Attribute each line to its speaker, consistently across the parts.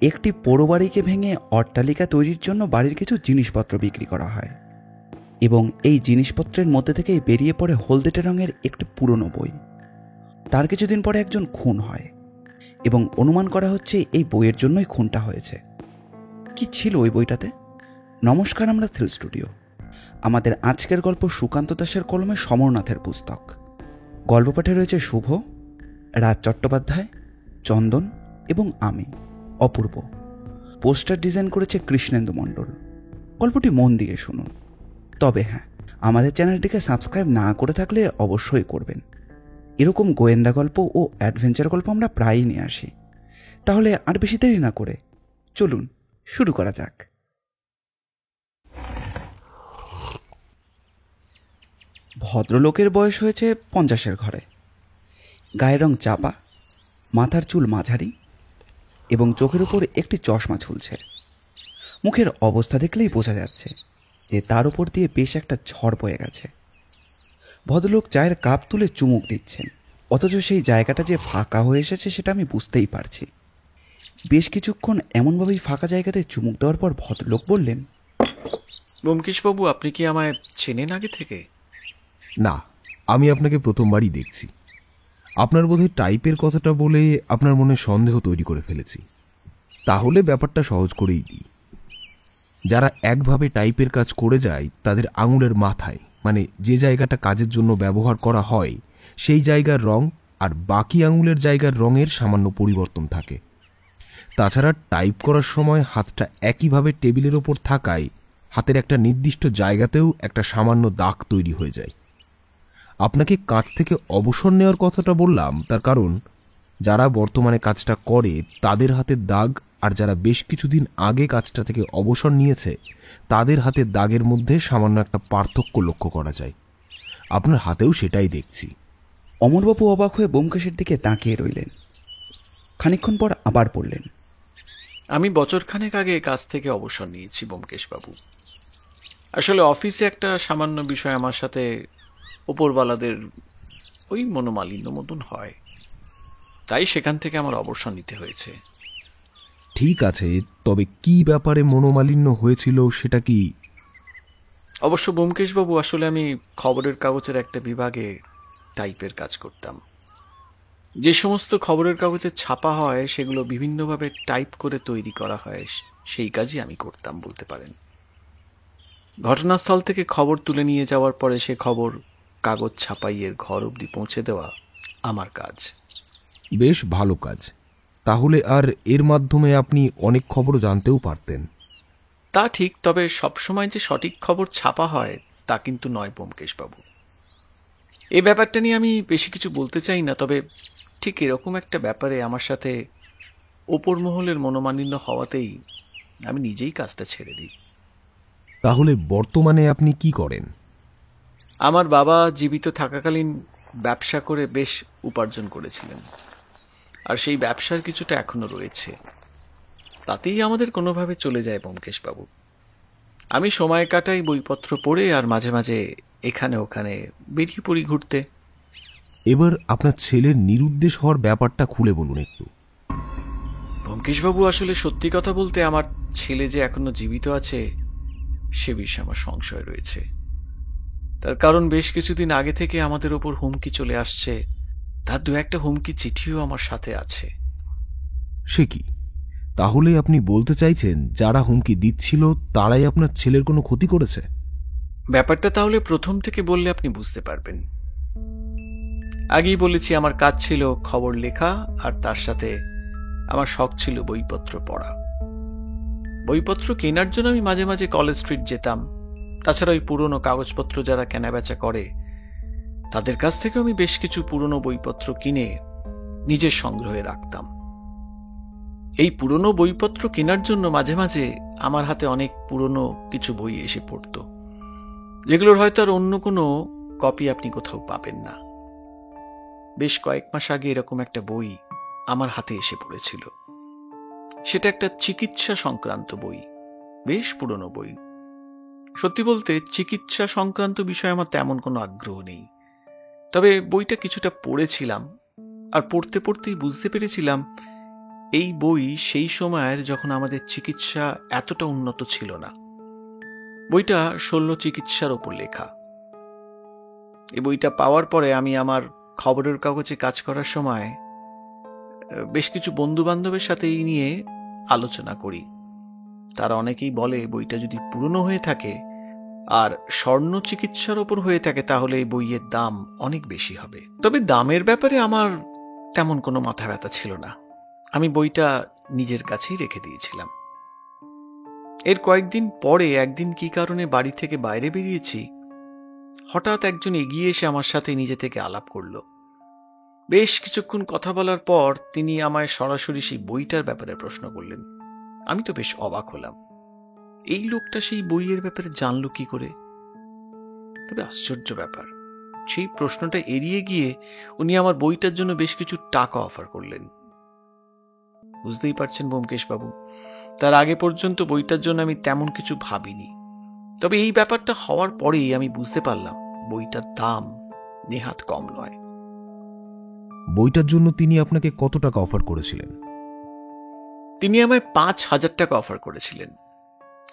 Speaker 1: একটি পোড়ো বাড়িকে ভেঙে অট্টালিকা তৈরির জন্য বাড়ির কিছু জিনিসপত্র বিক্রি করা হয় এবং এই জিনিসপত্রের মধ্যে থেকেই বেরিয়ে পড়ে হলদেটে রঙের একটি পুরনো বই। তার কিছুদিন পরে একজন খুন হয় এবং অনুমান করা হচ্ছে এই বইয়ের জন্যই খুনটা হয়েছে। কি ছিল ওই বইটাতে? নমস্কার, আমরা থ্রিল স্টুডিও। আমাদের আজকের গল্প সুকান্ত দাসের কলমে সমরনাথের পুস্তক। গল্প পাঠে রয়েছে শুভ, রাজ চট্টোপাধ্যায়, চন্দন এবং আমি অপূর্ব। পোস্টার ডিজাইন করেছে কৃষ্ণেন্দু মণ্ডল। গল্পটি মন দিয়ে শুনুন। তবে হ্যাঁ, আমাদের চ্যানেলটিকে সাবস্ক্রাইব না করে থাকলে অবশ্যই করবেন। এরকম গোয়েন্দা গল্প ও অ্যাডভেঞ্চার গল্প আমরা প্রায়ই নিয়ে আসি। তাহলে আর বেশি দেরি না করে চলুন শুরু করা যাক। ভদ্রলোকের বয়স হয়েছে 50-এর ঘরে। গায়ের রং চাপা, মাথার চুল মাঝারি এবং চোখের উপর একটি চশমা ঝুলছে। মুখের অবস্থা দেখলেই বোঝা যাচ্ছে যে তার উপর দিয়ে বেশ একটা ঝড় বয়ে গেছে। ভদ্রলোক চায়ের কাপ তুলে চুমুক দিচ্ছেন, অথচ সেই জায়গাটা যে ফাঁকা হয়ে এসেছে সেটা আমি বুঝতেই পারছি। বেশ কিছুক্ষণ এমনভাবেই ফাঁকা জায়গাতে চুমুক দেওয়ার পর ভদ্রলোক বললেন,
Speaker 2: ব্যোমকেশবাবু, আপনি কি আমায় চেনেন আগে থেকে?
Speaker 3: না, আমি আপনাকে প্রথমবারই দেখছি। আপনার বোধহয় টাইপের কথাটা বলে আপনার মনে সন্দেহ তৈরি করে ফেলেছি। তাহলে ব্যাপারটা সহজ করেই দিই। যারা একভাবে টাইপের কাজ করে যায় তাদের আঙুলের মাথায়, মানে যে জায়গাটা কাজের জন্য ব্যবহার করা হয় সেই জায়গার রং আর বাকি আঙুলের জায়গার রঙের সামান্য পরিবর্তন থাকে। তাছাড়া টাইপ করার সময় হাতটা একইভাবে টেবিলের ওপর থাকায় হাতের একটা নির্দিষ্ট জায়গাতেও একটা সামান্য দাগ তৈরি হয়ে যায়। আপনাকে কাজ থেকে অবসর নেওয়ার কথাটা বললাম তার কারণ যারা বর্তমানে কাজটা করে তাদের হাতের দাগ আর যারা বেশ কিছুদিন আগে কাজটা থেকে অবসর নিয়েছে তাদের হাতের দাগের মধ্যে সামান্য একটা পার্থক্য লক্ষ্য করা যায়। আপনার হাতেও সেটাই দেখছি।
Speaker 1: অমরবাবু অবাক হয়ে ব্যোমকেশের দিকে তাকিয়ে রইলেন। খানিকক্ষণ পর আবার বললেন,
Speaker 2: আমি বছরখানেক আগে কাজ থেকে অবসর নিয়েছি ব্যোমকেশবাবু। আসলে অফিসে একটা সামান্য বিষয় আমার সাথে ওপরওয়ালাদের ওই মনোমালিন্য মতন হয়, তাই সেখান থেকে আমার অবসর নিতে হয়েছে।
Speaker 3: ঠিক আছে, তবে কি ব্যাপারে মনোমালিন্য হয়েছিল সেটা কি?
Speaker 2: অবশ্য ব্যোমকেশবাবু, আসলে আমি খবরের কাগজের একটা বিভাগে টাইপের কাজ করতাম। যে সমস্ত খবরের কাগজে ছাপা হয় সেগুলো বিভিন্নভাবে টাইপ করে তৈরি করা হয়, সেই কাজই আমি করতাম বলতে পারেন। ঘটনাস্থল থেকে খবর তুলে নিয়ে যাওয়ার পরে সে খবর কাগজ ছাপাইয়ের ঘর অবধি পৌঁছে দেওয়া আমার কাজ।
Speaker 3: বেশ ভালো কাজ। তাহলে আর এর মাধ্যমে আপনি অনেক খবরও জানতেও পারতেন।
Speaker 2: তা ঠিক, তবে সবসময় যে সঠিক খবর ছাপা হয় তা কিন্তু নয় ব্যোমকেশবাবু। এই ব্যাপারটা নিয়ে আমি বেশি কিছু বলতে চাই না, তবে ঠিক এরকম একটা ব্যাপারে আমার সাথে ওপর মহলের মনোমালিন্য হওয়াতেই আমি নিজেই কাজটা ছেড়ে দিই।
Speaker 3: তাহলে বর্তমানে আপনি কি করেন?
Speaker 2: আমার বাবা জীবিত থাকাকালীন ব্যবসা করে বেশ উপার্জন করেছিলেন, আর সেই ব্যবসার কিছুটা এখনো রয়েছে। তাতেই আমাদের কোনোভাবে চলে যায় ব্যোমকেশবাবু। আমি সময় কাটাই বইপত্র পড়ে, আর মাঝে মাঝে এখানে ওখানে বেরিয়ে পড়ি ঘুরতে।
Speaker 3: এবার আপনার ছেলের নিরুদ্দেশ হওয়ার ব্যাপারটা খুলে বলুন একটু।
Speaker 2: ব্যোমকেশবাবু, আসলে সত্যি কথা বলতে আমার ছেলে যে এখনো জীবিত আছে সে বিষয়ে আমার সংশয় রয়েছে। তার কারণ বেশ কিছুদিন আগে থেকে আমাদের ওপর হুমকি চলে আসছে, তার দু একটা হুমকি চিঠিও আমার সাথে আছে।
Speaker 3: সে কি? তাহলে আপনি বলতে চাইছেন যারা হুমকি দিচ্ছিল তারাই আপনার ছেলের কোনো ক্ষতি করেছে?
Speaker 2: ব্যাপারটা তাহলে প্রথম থেকে বললে আপনি বুঝতে পারবেন। আগেই বলেছি আমার কাজ ছিল খবর লেখা, আর তার সাথে আমার শখ ছিল বইপত্র পড়া। বইপত্র কেনার জন্য আমি মাঝে মাঝে কলেজ স্ট্রিট যেতাম। তাছাড়া ওই পুরনো কাগজপত্র যারা কেনাবেচা করে তাদের কাছ থেকে আমি বেশ কিছু পুরনো বইপত্র কিনে নিজের সংগ্রহে রাখতাম। এই পুরনো বইপত্র কেনার জন্য মাঝে মাঝে আমার হাতে অনেক পুরনো কিছু বই এসে পড়ত, যেগুলোর হয়তো আর অন্য কোনো কপি আপনি কোথাও পাবেন না। বেশ কয়েক মাস আগে এরকম একটা বই আমার হাতে এসে পড়েছিল। সেটা একটা চিকিৎসা সংক্রান্ত বই, বেশ পুরনো বই। সত্যি বলতে চিকিৎসা সংক্রান্ত বিষয়ে আমার তেমন কোনো আগ্রহ নেই, তবে বইটা কিছুটা পড়েছিলাম, আর পড়তে পড়তেই বুঝতে পেরেছিলাম এই বই সেই সময়ের যখন আমাদের চিকিৎসা এতটা উন্নত ছিল না। বইটা শল্য চিকিৎসার ওপর লেখা। এই বইটা পাওয়ার পরে আমি আমার খবরের কাগজে কাজ করার সময় বেশ কিছু বন্ধু বান্ধবের সাথে এই নিয়ে আলোচনা করি। তারা অনেকেই বলে বইটা যদি পুরনো হয়ে থাকে আর স্বর্ণ চিকিৎসার ওপর হয়ে থাকে তাহলে এই বইয়ের দাম অনেক বেশি হবে। তবে দামের ব্যাপারে আমার তেমন কোনো মাথা ব্যথা ছিল না। আমি বইটা নিজের কাছেই রেখে দিয়েছিলাম। এর কয়েকদিন পরে একদিন কি কারণে বাড়ি থেকে বাইরে বেরিয়েছি, হঠাৎ একজন এগিয়ে এসে আমার সাথে নিজে থেকে আলাপ করল। বেশ কিছুক্ষণ কথা বলার পর তিনি আমায় সরাসরি সেই বইটার ব্যাপারে প্রশ্ন করলেন। আমি তো বেশ অবাক হলাম, এই লোকটা সেই বইয়ের ব্যাপারে জানলো কি করে? তবে আশ্চর্য ব্যাপার, সেই প্রশ্নটা এড়িয়ে গিয়ে উনি আমার বইটার জন্য বেশ কিছু টাকা অফার করলেন। বুঝতেই পারছেন ব্যোমকেশ বাবু, তার আগে পর্যন্ত বইটার জন্য আমি তেমন কিছু ভাবিনি। তবে এই ব্যাপারটা হওয়ার পরেই আমি বুঝতে পারলাম বইটার দাম নেহাত কম নয়।
Speaker 3: বইটার জন্য তিনি আপনাকে কত টাকা অফার করেছিলেন?
Speaker 2: তিনি আমায় 5,000 টাকা অফার করেছিলেন,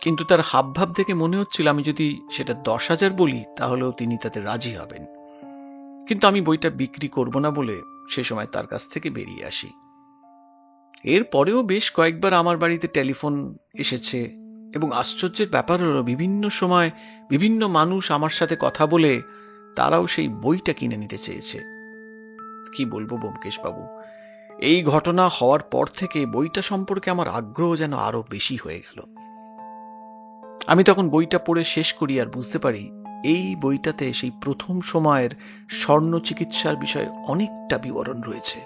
Speaker 2: কিন্তু তার হাবভাব দেখে মনে হচ্ছিল আমি যদি সেটা 10,000 বলি তাহলেও তিনি তাতে রাজি হবেন। কিন্তু আমি বইটা বিক্রি করব না বলে সে সময় তার কাছ থেকে বেরিয়ে আসি। এর পরেও বেশ কয়েকবার আমার বাড়িতে টেলিফোন এসেছে এবং আশ্চর্যের ব্যাপার হলো বিভিন্ন সময় বিভিন্ন মানুষ আমার সাথে কথা বলে তারাও সেই বইটা কিনে নিতে চেয়েছে। কি বলবো ব্যোমকেশ বাবু, এই ঘটনা হওয়ার পর থেকে বইটা সম্পর্কে আমার আগ্রহ যেন আরো বেশি হয়ে গেল। আমি তখন বইটা পড়ে শেষ করি আর বুঝতে পারি এই বইটাতে সেই প্রথম সময়ের স্বর্ণ চিকিৎসার বিষয়ে অনেকটা বিবরণ রয়েছে,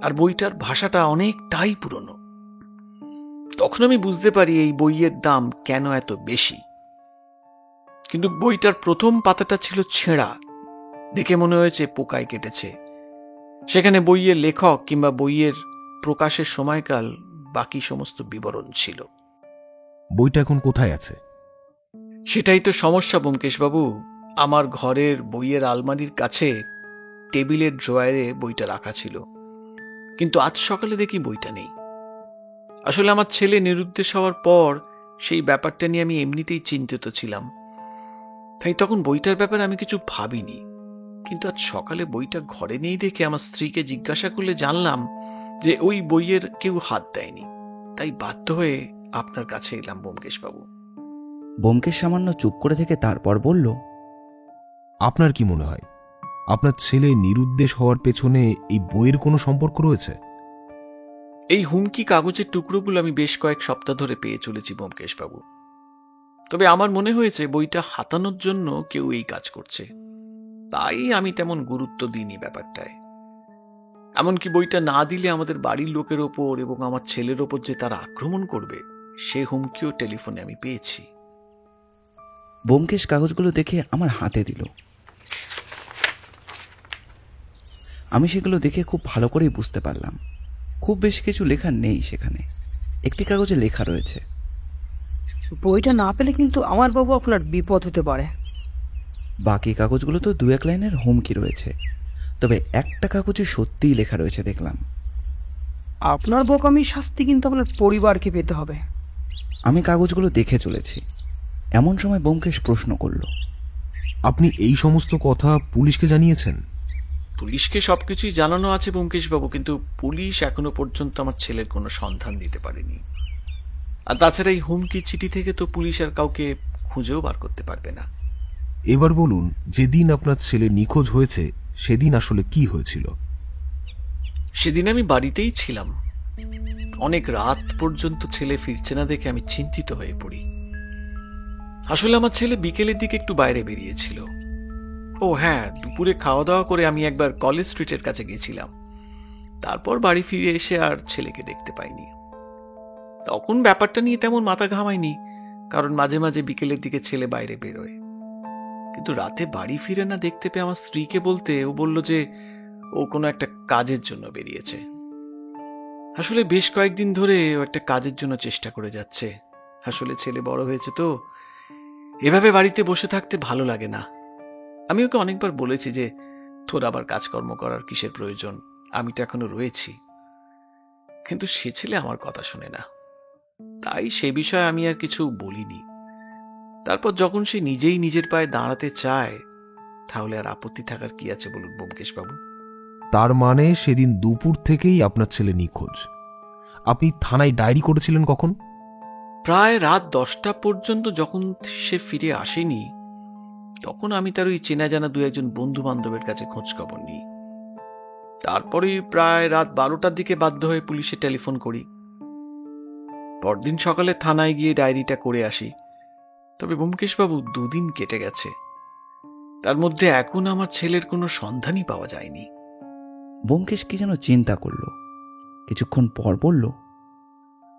Speaker 2: আর বইটার ভাষাটা অনেকটাই পুরনো। তখন আমি বুঝতে পারি এই বইয়ের দাম কেন এত বেশি। কিন্তু বইটার প্রথম পাতাটা ছিল ছেঁড়া, দেখে মনে হয়েছে পোকায় কেটেছে। সেখানে বইয়ের লেখক কিংবা বইয়ের প্রকাশের সময়কাল বাকি সমস্ত বিবরণ ছিল।
Speaker 3: বইটা এখন কোথায় আছে?
Speaker 2: সেটাই তো সমস্যা ব্যোমকেশ বাবু। আমার ঘরের বইয়ের আলমারির কাছে টেবিলের ড্রয়ারে বইটা রাখা ছিল, কিন্তু আজ সকালে দেখি বইটা নেই। আসলে আমার ছেলে নিরুদ্দেশ হওয়ার পর সেই ব্যাপারটা নিয়ে আমি এমনিতেই চিন্তিত ছিলাম, তাই তখন বইটার ব্যাপারে আমি কিছু ভাবিনি। কিন্তু আজ সকালে বইটা ঘরে নেই দেখে আমার স্ত্রীকে জিজ্ঞাসা করলে জানলাম যে ওই বইয়ের কেউ হাত দেয়নি। তাই বাধ্য হয়ে আপনার কাছে এলাম ব্যোমকেশ বাবু।
Speaker 1: ব্যোমকেশ সামান্য চুপ করে থেকে তারপর বলল,
Speaker 3: আপনার কি মনে হয় আপনার ছেলে নিরুদ্দেশ হওয়ার পেছনে এই বইয়ের কোনো সম্পর্ক রয়েছে?
Speaker 2: এই হুমকি কাগজের টুকরোগুলো আমি বেশ কয়েক সপ্তাহ ধরে পেয়ে চলেছি ব্যোমকেশ বাবু। তবে আমার মনে হয়েছে বইটা হাতানোর জন্য কেউ এই কাজ করছে, তাই আমি তেমন গুরুত্ব দিইনি ব্যাপারটায়। এমনকি বইটা না দিলে আমাদের বাড়ির লোকের ওপর এবং আমার ছেলের ওপর যে তারা আক্রমণ করবে সে হুমকিও টেলিফোনে আমি পেয়েছি।
Speaker 1: ব্যোমকেশ কাগজগুলো দেখে আমার হাতে দিল। আমি সেগুলো দেখে খুব ভালো করেই বুঝতে পারলাম খুব বেশি কিছু লেখা নেই সেখানে। একটি কাগজে লেখা রয়েছে,
Speaker 4: বইটা না পেলে কিন্তু আমার বাবু আপনার বিপদ হতে পারে।
Speaker 1: বাকি কাগজগুলো তো 2-1 লাইনের হুমকি রয়েছে, তবে একটা কাগজে সত্যিই লেখা রয়েছে দেখলাম,
Speaker 4: আপনার বোকামির শাস্তি কিন্তু আপনার পরিবারকে পেতে হবে।
Speaker 1: আমি কাগজগুলো দেখে চলেছি। এমন সময় ব্যোমকেশ প্রশ্ন করল,
Speaker 3: আপনি এই সমস্ত কথা পুলিশকে জানিয়েছেন?
Speaker 2: পুলিশকে সবকিছুই জানানো আছে ব্যোমকেশ বাবু, কিন্তু পুলিশ এখনো পর্যন্ত আমার ছেলের কোনো সন্ধান দিতে পারেনি। আর তাছাড়া এই হুমকি চিঠি থেকে তো পুলিশ আর কাউকে খুঁজেও বার করতে পারবে না।
Speaker 3: এবার বলুন, যেদিন আপনার ছেলে নিখোঁজ হয়েছে সেদিন আসলে কি হয়েছিল?
Speaker 2: সেদিন আমি বাড়িতেই ছিলাম। অনেক রাত পর্যন্ত ছেলে ফিরছে না দেখে আমি চিন্তিত হয়ে পড়ি। আসলে আমার ছেলে বিকেলের দিকে একটু বাইরে বেরিয়েছিল। ও হ্যাঁ, দুপুরে খাওয়া দাওয়া করে আমি একবার কলেজ স্ট্রিটের কাছে গেছিলাম। তারপর বাড়ি ফিরে এসে আর ছেলেকে দেখতে পাইনি। তখন ব্যাপারটা নিয়ে তেমন মাথা ঘামাইনি, কারণ মাঝে মাঝে বিকেলের দিকে ছেলে বাইরে বেরোয়। কিন্তু রাতে বাড়ি ফিরে না দেখতে পেয়ে আমার স্ত্রীকে বলতে ও বলল যে ও কোনো একটা কাজের জন্য বেরিয়েছে। আসলে বেশ কয়েকদিন ধরে ও একটা কাজের জন্য চেষ্টা করে যাচ্ছে। আসলে ছেলে বড় হয়েছে তো, এভাবে বাড়িতে বসে থাকতে ভালো লাগে না। আমি ওকে অনেকবার বলেছি যে তোর আবার কাজকর্ম করার কিসের প্রয়োজন, আমি তো এখনো রয়েছি। কিন্তু সে ছেলে আমার কথা শোনে না, তাই সে বিষয়ে আমি আর কিছু বলিনি। তারপর যখন সে নিজেই নিজের পায়ে দাঁড়াতে চায়, তাহলে আর আপত্তি থাকার কি আছে বলুন ব্যোমকেশ বাবু?
Speaker 3: তার মানে সেদিন দুপুর থেকেই আপনার ছেলে নিখোঁজ। আপনি থানায় ডায়েরি করেছিলেন কখন?
Speaker 2: প্রায় রাত 10টা পর্যন্ত যখন সে ফিরে আসেনি, তখন আমি তার ওই চেনা জানা 2-1 বন্ধু বান্ধবের কাছে খোঁজ খবর নিই। তারপরে প্রায় রাত 12টার দিকে বাধ্য হয়ে পুলিশে টেলিফোন করি। পরদিন সকালে থানায় গিয়ে ডায়েরিটা করে আসি। তবে ব্যোমকেশবাবু 2 দিন কেটে গেছে, তার মধ্যে এখন আমার ছেলের কোনো সন্ধানই পাওয়া যায়নি।
Speaker 1: ব্যোমকেশ কি যেন চিন্তা করলো, কিছুক্ষণ পর বলল,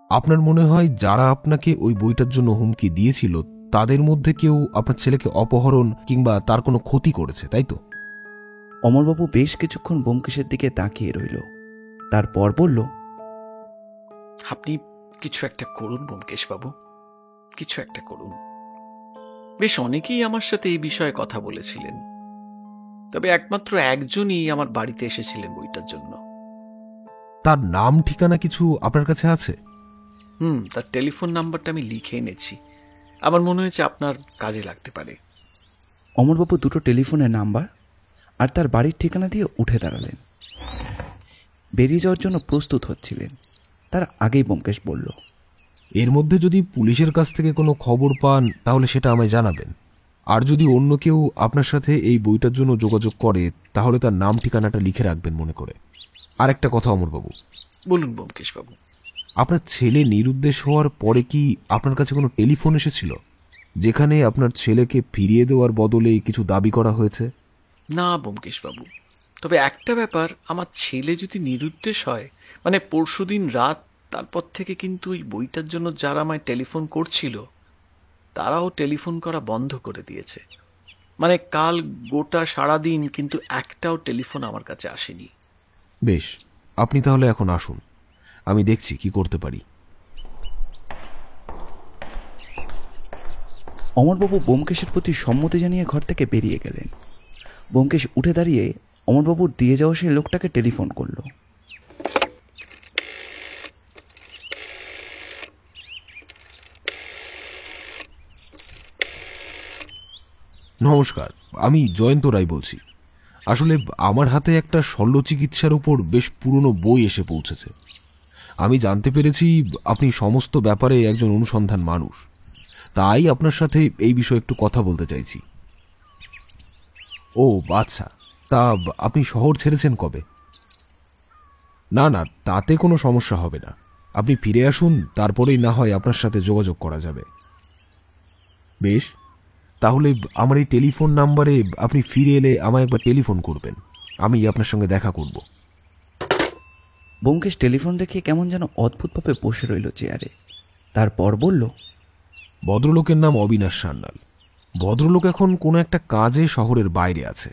Speaker 3: আপনার মনে হয় যারা আপনাকে ওই বইটার জন্য হুমকি দিয়েছিল তাদের মধ্যে কেউ আপনার ছেলেকে অপহরণ কিংবা তার কোনো ক্ষতি করেছে, তাই তো?
Speaker 1: অমরবাবু বেশ কিছুক্ষণ ব্যোমকেশের দিকে তাকিয়ে রইল, তারপর বলল,
Speaker 2: আপনি কিছু একটা করুন ব্যোমকেশবাবু, কিছু একটা করুন। বেশ অনেকেই আমার সাথে এই বিষয়ে কথা বলেছিলেন, তবে একমাত্র একজনই আমার বাড়িতে এসেছিলেন বইটার জন্য।
Speaker 3: তার নাম ঠিকানা কিছু আপনার কাছে আছে?
Speaker 2: তার টেলিফোন নাম্বারটা আমি লিখে এনেছি, আমার মনে হয়েছে আপনার কাজে লাগতে পারে।
Speaker 1: অমরবাবু 2টো টেলিফোনের নাম্বার আর তার বাড়ির ঠিকানা দিয়ে উঠে দাঁড়ালেন। বেরিয়ে যাওয়ার জন্য প্রস্তুত হচ্ছিলেন, তার আগেই ব্যোমকেশ বলল,
Speaker 3: এর মধ্যে যদি পুলিশের কাছ থেকে কোনো খবর পান তাহলে সেটা আমায় জানাবেন। আর যদি অন্য কেউ আপনার সাথে এই বইটার জন্য যোগাযোগ করে তাহলে তার নাম ঠিকানাটা লিখে রাখবেন মনে করে। আর একটা কথা অমরবাবু।
Speaker 2: বলুন ব্যোমকেশবাবু।
Speaker 3: আপনার ছেলে নিরুদ্দেশ হওয়ার পরে কি আপনার কাছে কোনো টেলিফোন এসেছিল যেখানে আপনার ছেলেকে ফিরিয়ে দেওয়ার বদলে কিছু দাবি করা হয়েছে?
Speaker 2: না ব্যোমকেশবাবু, তবে একটা ব্যাপার, আমার ছেলে যদি নিরুদ্দেশ হয়, মানে পরশুদিন রাত, তারপর থেকে কিন্তু ওই বইটার জন্য যারা আমায় টেলিফোন করছিল তারাও টেলিফোন করা বন্ধ করে দিয়েছে। মানে কাল গোটা সারাদিন কিন্তু একটাও টেলিফোন আমার কাছে আসেনি।
Speaker 3: বেশ, আপনি তাহলে এখন আসুন, আমি দেখছি কি করতে পারি।
Speaker 1: অমরবাবু ব্যোমকেশের প্রতি সম্মতি জানিয়ে ঘর থেকে বেরিয়ে গেলেন। ব্যোমকেশ উঠে দাঁড়িয়ে অমরবাবুর দিয়ে যাওয়া সেই লোকটাকে টেলিফোন করল।
Speaker 3: নমস্কার, আমি জয়ন্ত রায় বলছি। আসলে আমার হাতে একটা শল্য চিকিৎসার উপর বেশ পুরনো বই এসে পৌঁছেছে। আমি জানতে পেরেছি আপনি সমস্ত ব্যাপারে একজন অনুসন্ধান মানুষ, তাই আপনার সাথে এই বিষয়ে একটু কথা বলতে চাইছি। ও আচ্ছা, তা আপনি শহর ছেড়েছেন কবে? না না, তাতে কোনো সমস্যা হবে না। আপনি ফিরে আসুন, তারপরেই না হয় আপনার সাথে যোগাযোগ করা যাবে। বেশ, তাহলে আমার এই টেলিফোন নাম্বারে আপনি ফিরে এলে আমায় একবার টেলিফোন করবেন, আমি আপনার সঙ্গে দেখা করব।
Speaker 1: ব্যোমকেশ টেলিফোন রেখে কেমন যেন অদ্ভুতভাবে বসে রইল চেয়ারে, তারপর বলল,
Speaker 3: ভদ্রলোকের নাম অবিনাশ সান্যাল। ভদ্রলোক এখন কোনো একটা কাজে শহরের বাইরে আছে।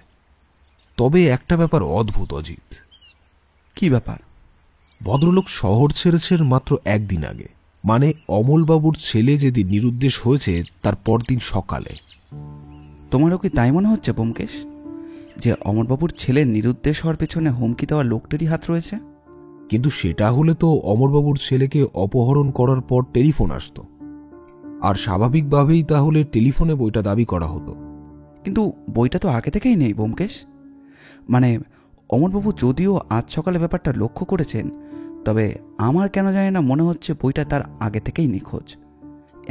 Speaker 3: তবে একটা ব্যাপার অদ্ভুত অজিত।
Speaker 1: কি ব্যাপার?
Speaker 3: ভদ্রলোক শহর ছেড়েছেন মাত্র 1 দিন আগে, মানে অমলবাবুর ছেলে যেদিন নিরুদ্দেশ হয়েছে তার পরদিন সকালে।
Speaker 1: তোমারও কি তাই মনে হচ্ছে ব্যোমকেশ, যে অমরবাবুর ছেলের নিরুদ্দেশ হওয়ার পেছনে হুমকি দেওয়া লোকটারই হাত রয়েছে?
Speaker 3: কিন্তু সেটা হলে তো অমরবাবুর ছেলেকে অপহরণ করার পর টেলিফোন আসতো, আর স্বাভাবিকভাবেই তাহলে টেলিফোনে বইটা দাবি করা হতো।
Speaker 1: কিন্তু বইটা তো আগে থেকেই নেই ব্যোমকেশ। মানে অমরবাবু যদিও আজ সকালে ব্যাপারটা লক্ষ্য করেছেন, তবে আমার কেন জানি না মনে হচ্ছে বইটা তার আগে থেকেই নিখোঁজ।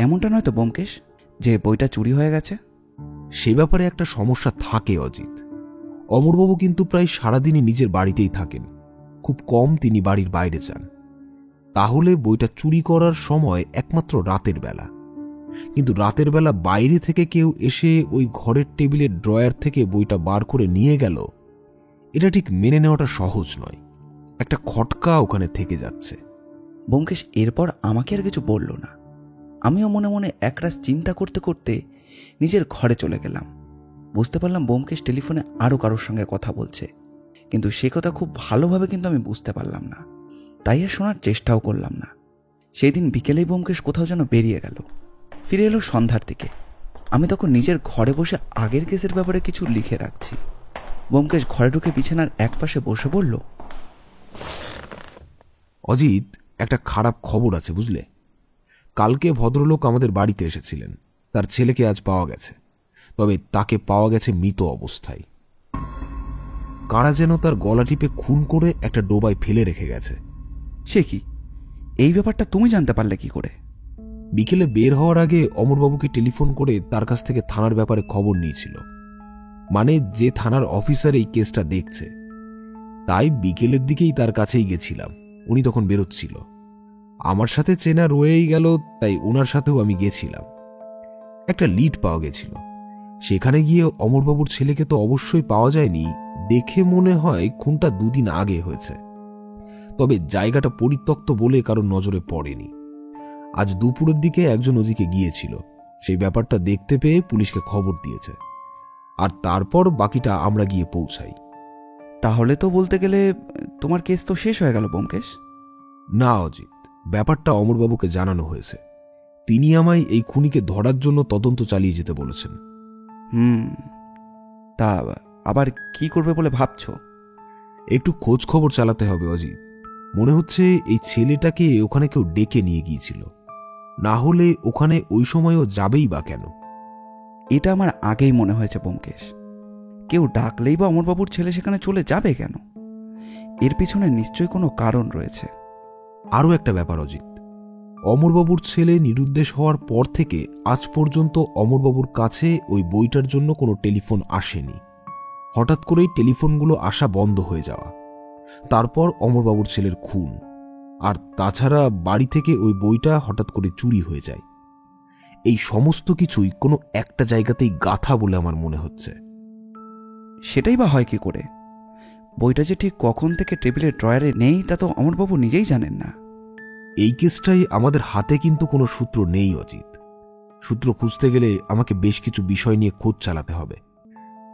Speaker 1: এমনটা নয় তো ব্যোমকেশ যে বইটা চুরি হয়ে গেছে?
Speaker 3: সে ব্যাপারে একটা সমস্যা থাকে অজিত। অমরবাবু কিন্তু প্রায় সারাদিনই নিজের বাড়িতেই থাকেন, খুব কম তিনি বাড়ির বাইরে যান। তাহলে বইটা চুরি করার সময় একমাত্র রাতের বেলা। কিন্তু রাতের বেলা বাইরে থেকে কেউ এসে ওই ঘরের টেবিলের ড্রয়ার থেকে বইটা বার করে নিয়ে গেল, এটা ঠিক মেনে নেওয়াটা সহজ নয়। একটা খটকা ওখানে থেকে যাচ্ছে।
Speaker 1: ব্যোমকেশ এরপর আমাকে আর কিছু বলল না। আমিও মনে মনে একরাশ চিন্তা করতে করতে নিজের ঘরে চলে গেলাম। বুঝতে পারলাম ব্যোমকেশ টেলিফোনে আরও কারোর সঙ্গে কথা বলছে, কিন্তু সে কথা খুব ভালোভাবে কিন্তু আমি বুঝতে পারলাম না, তাই আর শোনার চেষ্টাও করলাম না। সেই দিন বিকেলেই ব্যোমকেশ কোথাও যেন বেরিয়ে গেল, ফিরে এলো সন্ধ্যার দিকে। আমি তখন নিজের ঘরে বসে আগের কেসের ব্যাপারে কিছু লিখে রাখছি। ব্যোমকেশ ঘরে ঢুকে বিছানার একপাশে বসে বলল,
Speaker 3: অজিত, একটা খারাপ খবর আছে বুঝলে। কালকে ভদ্রলোক আমাদের বাড়িতে এসেছিলেন। তার ছেলেকে আজ পাওয়া গেছে, তবে তাকে পাওয়া গেছে মৃত অবস্থায়। কারা যেন তার গলা টিপে খুন করে একটা ডোবায় ফেলে রেখে গেছে।
Speaker 1: সে কি? এই ব্যাপারটা তুমি জানতে পারলে কি করে?
Speaker 3: বিকেলে বের হওয়ার আগে অমরবাবুকে টেলিফোন করে তার কাছ থেকে থানার ব্যাপারে খবর নিয়েছিল, মানে যে থানার অফিসার এই কেসটা দেখছে। তাই বিকেলের দিকেই তার কাছেই গেছিলাম। উনি তখন বেরোচ্ছিল। আমার সাথে চেনা রয়েই গেল, তাই ওনার সাথেও আমি গেছিলাম। একটা লিড পাওয়া গেছিল। সেখানে গিয়ে অমরবাবুর ছেলেকে তো অবশ্যই পাওয়া যায়নি। দেখে মনে হয় খুনটা 2 দিন আগে হয়েছে, তবে জায়গাটা পরিত্যক্ত বলে কারোর নজরে পড়েনি। আজ দুপুরের দিকে একজন ওদিকে গিয়েছিল, সেই ব্যাপারটা দেখতে পেয়ে পুলিশকে খবর দিয়েছে, আর তারপর বাকিটা আমরা গিয়ে পৌঁছাই।
Speaker 1: তাহলে তো বলতে গেলে তোমার কেস তো শেষ হয়ে গেল ব্যোমকেশ।
Speaker 3: না অজিত, ব্যাপারটা অমরবাবুকে জানানো হয়েছে। তিনি আমায় এই খুনিকে ধরার জন্য তদন্ত চালিয়ে যেতে বলেছেন।
Speaker 1: তা আবার কি করবে বলে ভাবছো?
Speaker 3: একটু খোঁজ খবর চালাতে হবে অজিত। মনে হচ্ছে এই ছেলেটাকে ওখানে কেউ ডেকে নিয়ে গিয়েছিল, না হলে ওখানে ওই সময়ও যাবেই বা কেন?
Speaker 1: এটা আমার আগেই মনে হয়েছে ব্যোমকেশ। কেউ ডাকলেই বা অমরবাবুর ছেলে সেখানে চলে যাবে কেন? এর পিছনে নিশ্চয়ই কোনো কারণ রয়েছে।
Speaker 3: আরও একটা ব্যাপার অজিত, অমরবাবুর ছেলে নিরুদ্দেশ হওয়ার পর থেকে আজ পর্যন্ত অমরবাবুর কাছে ওই বইটার জন্য কোনো টেলিফোন আসেনি। হঠাৎ করেই টেলিফোনগুলো আসা বন্ধ হয়ে যাওয়া, তারপর অমরবাবুর ছেলের খুন, আর তাছাড়া বাড়ি থেকে ওই বইটা হঠাৎ করে চুরি হয়ে যায়। এই সমস্ত কিছুই কোনো একটা জায়গাতেই গাঁথা বলে আমার মনে হচ্ছে।
Speaker 1: সেটাই বা হয় কি করে? বইটা যে ঠিক কখন থেকে টেবিলের ড্রয়ারে নেই তা তো অমরবাবু নিজেই জানেন না।
Speaker 3: এই কেসটাই আমাদের হাতে কিন্তু কোনো সূত্র নেই অজিত। সূত্র খুঁজতে গেলে আমাকে বেশ কিছু বিষয় নিয়ে খোঁজ চালাতে হবে।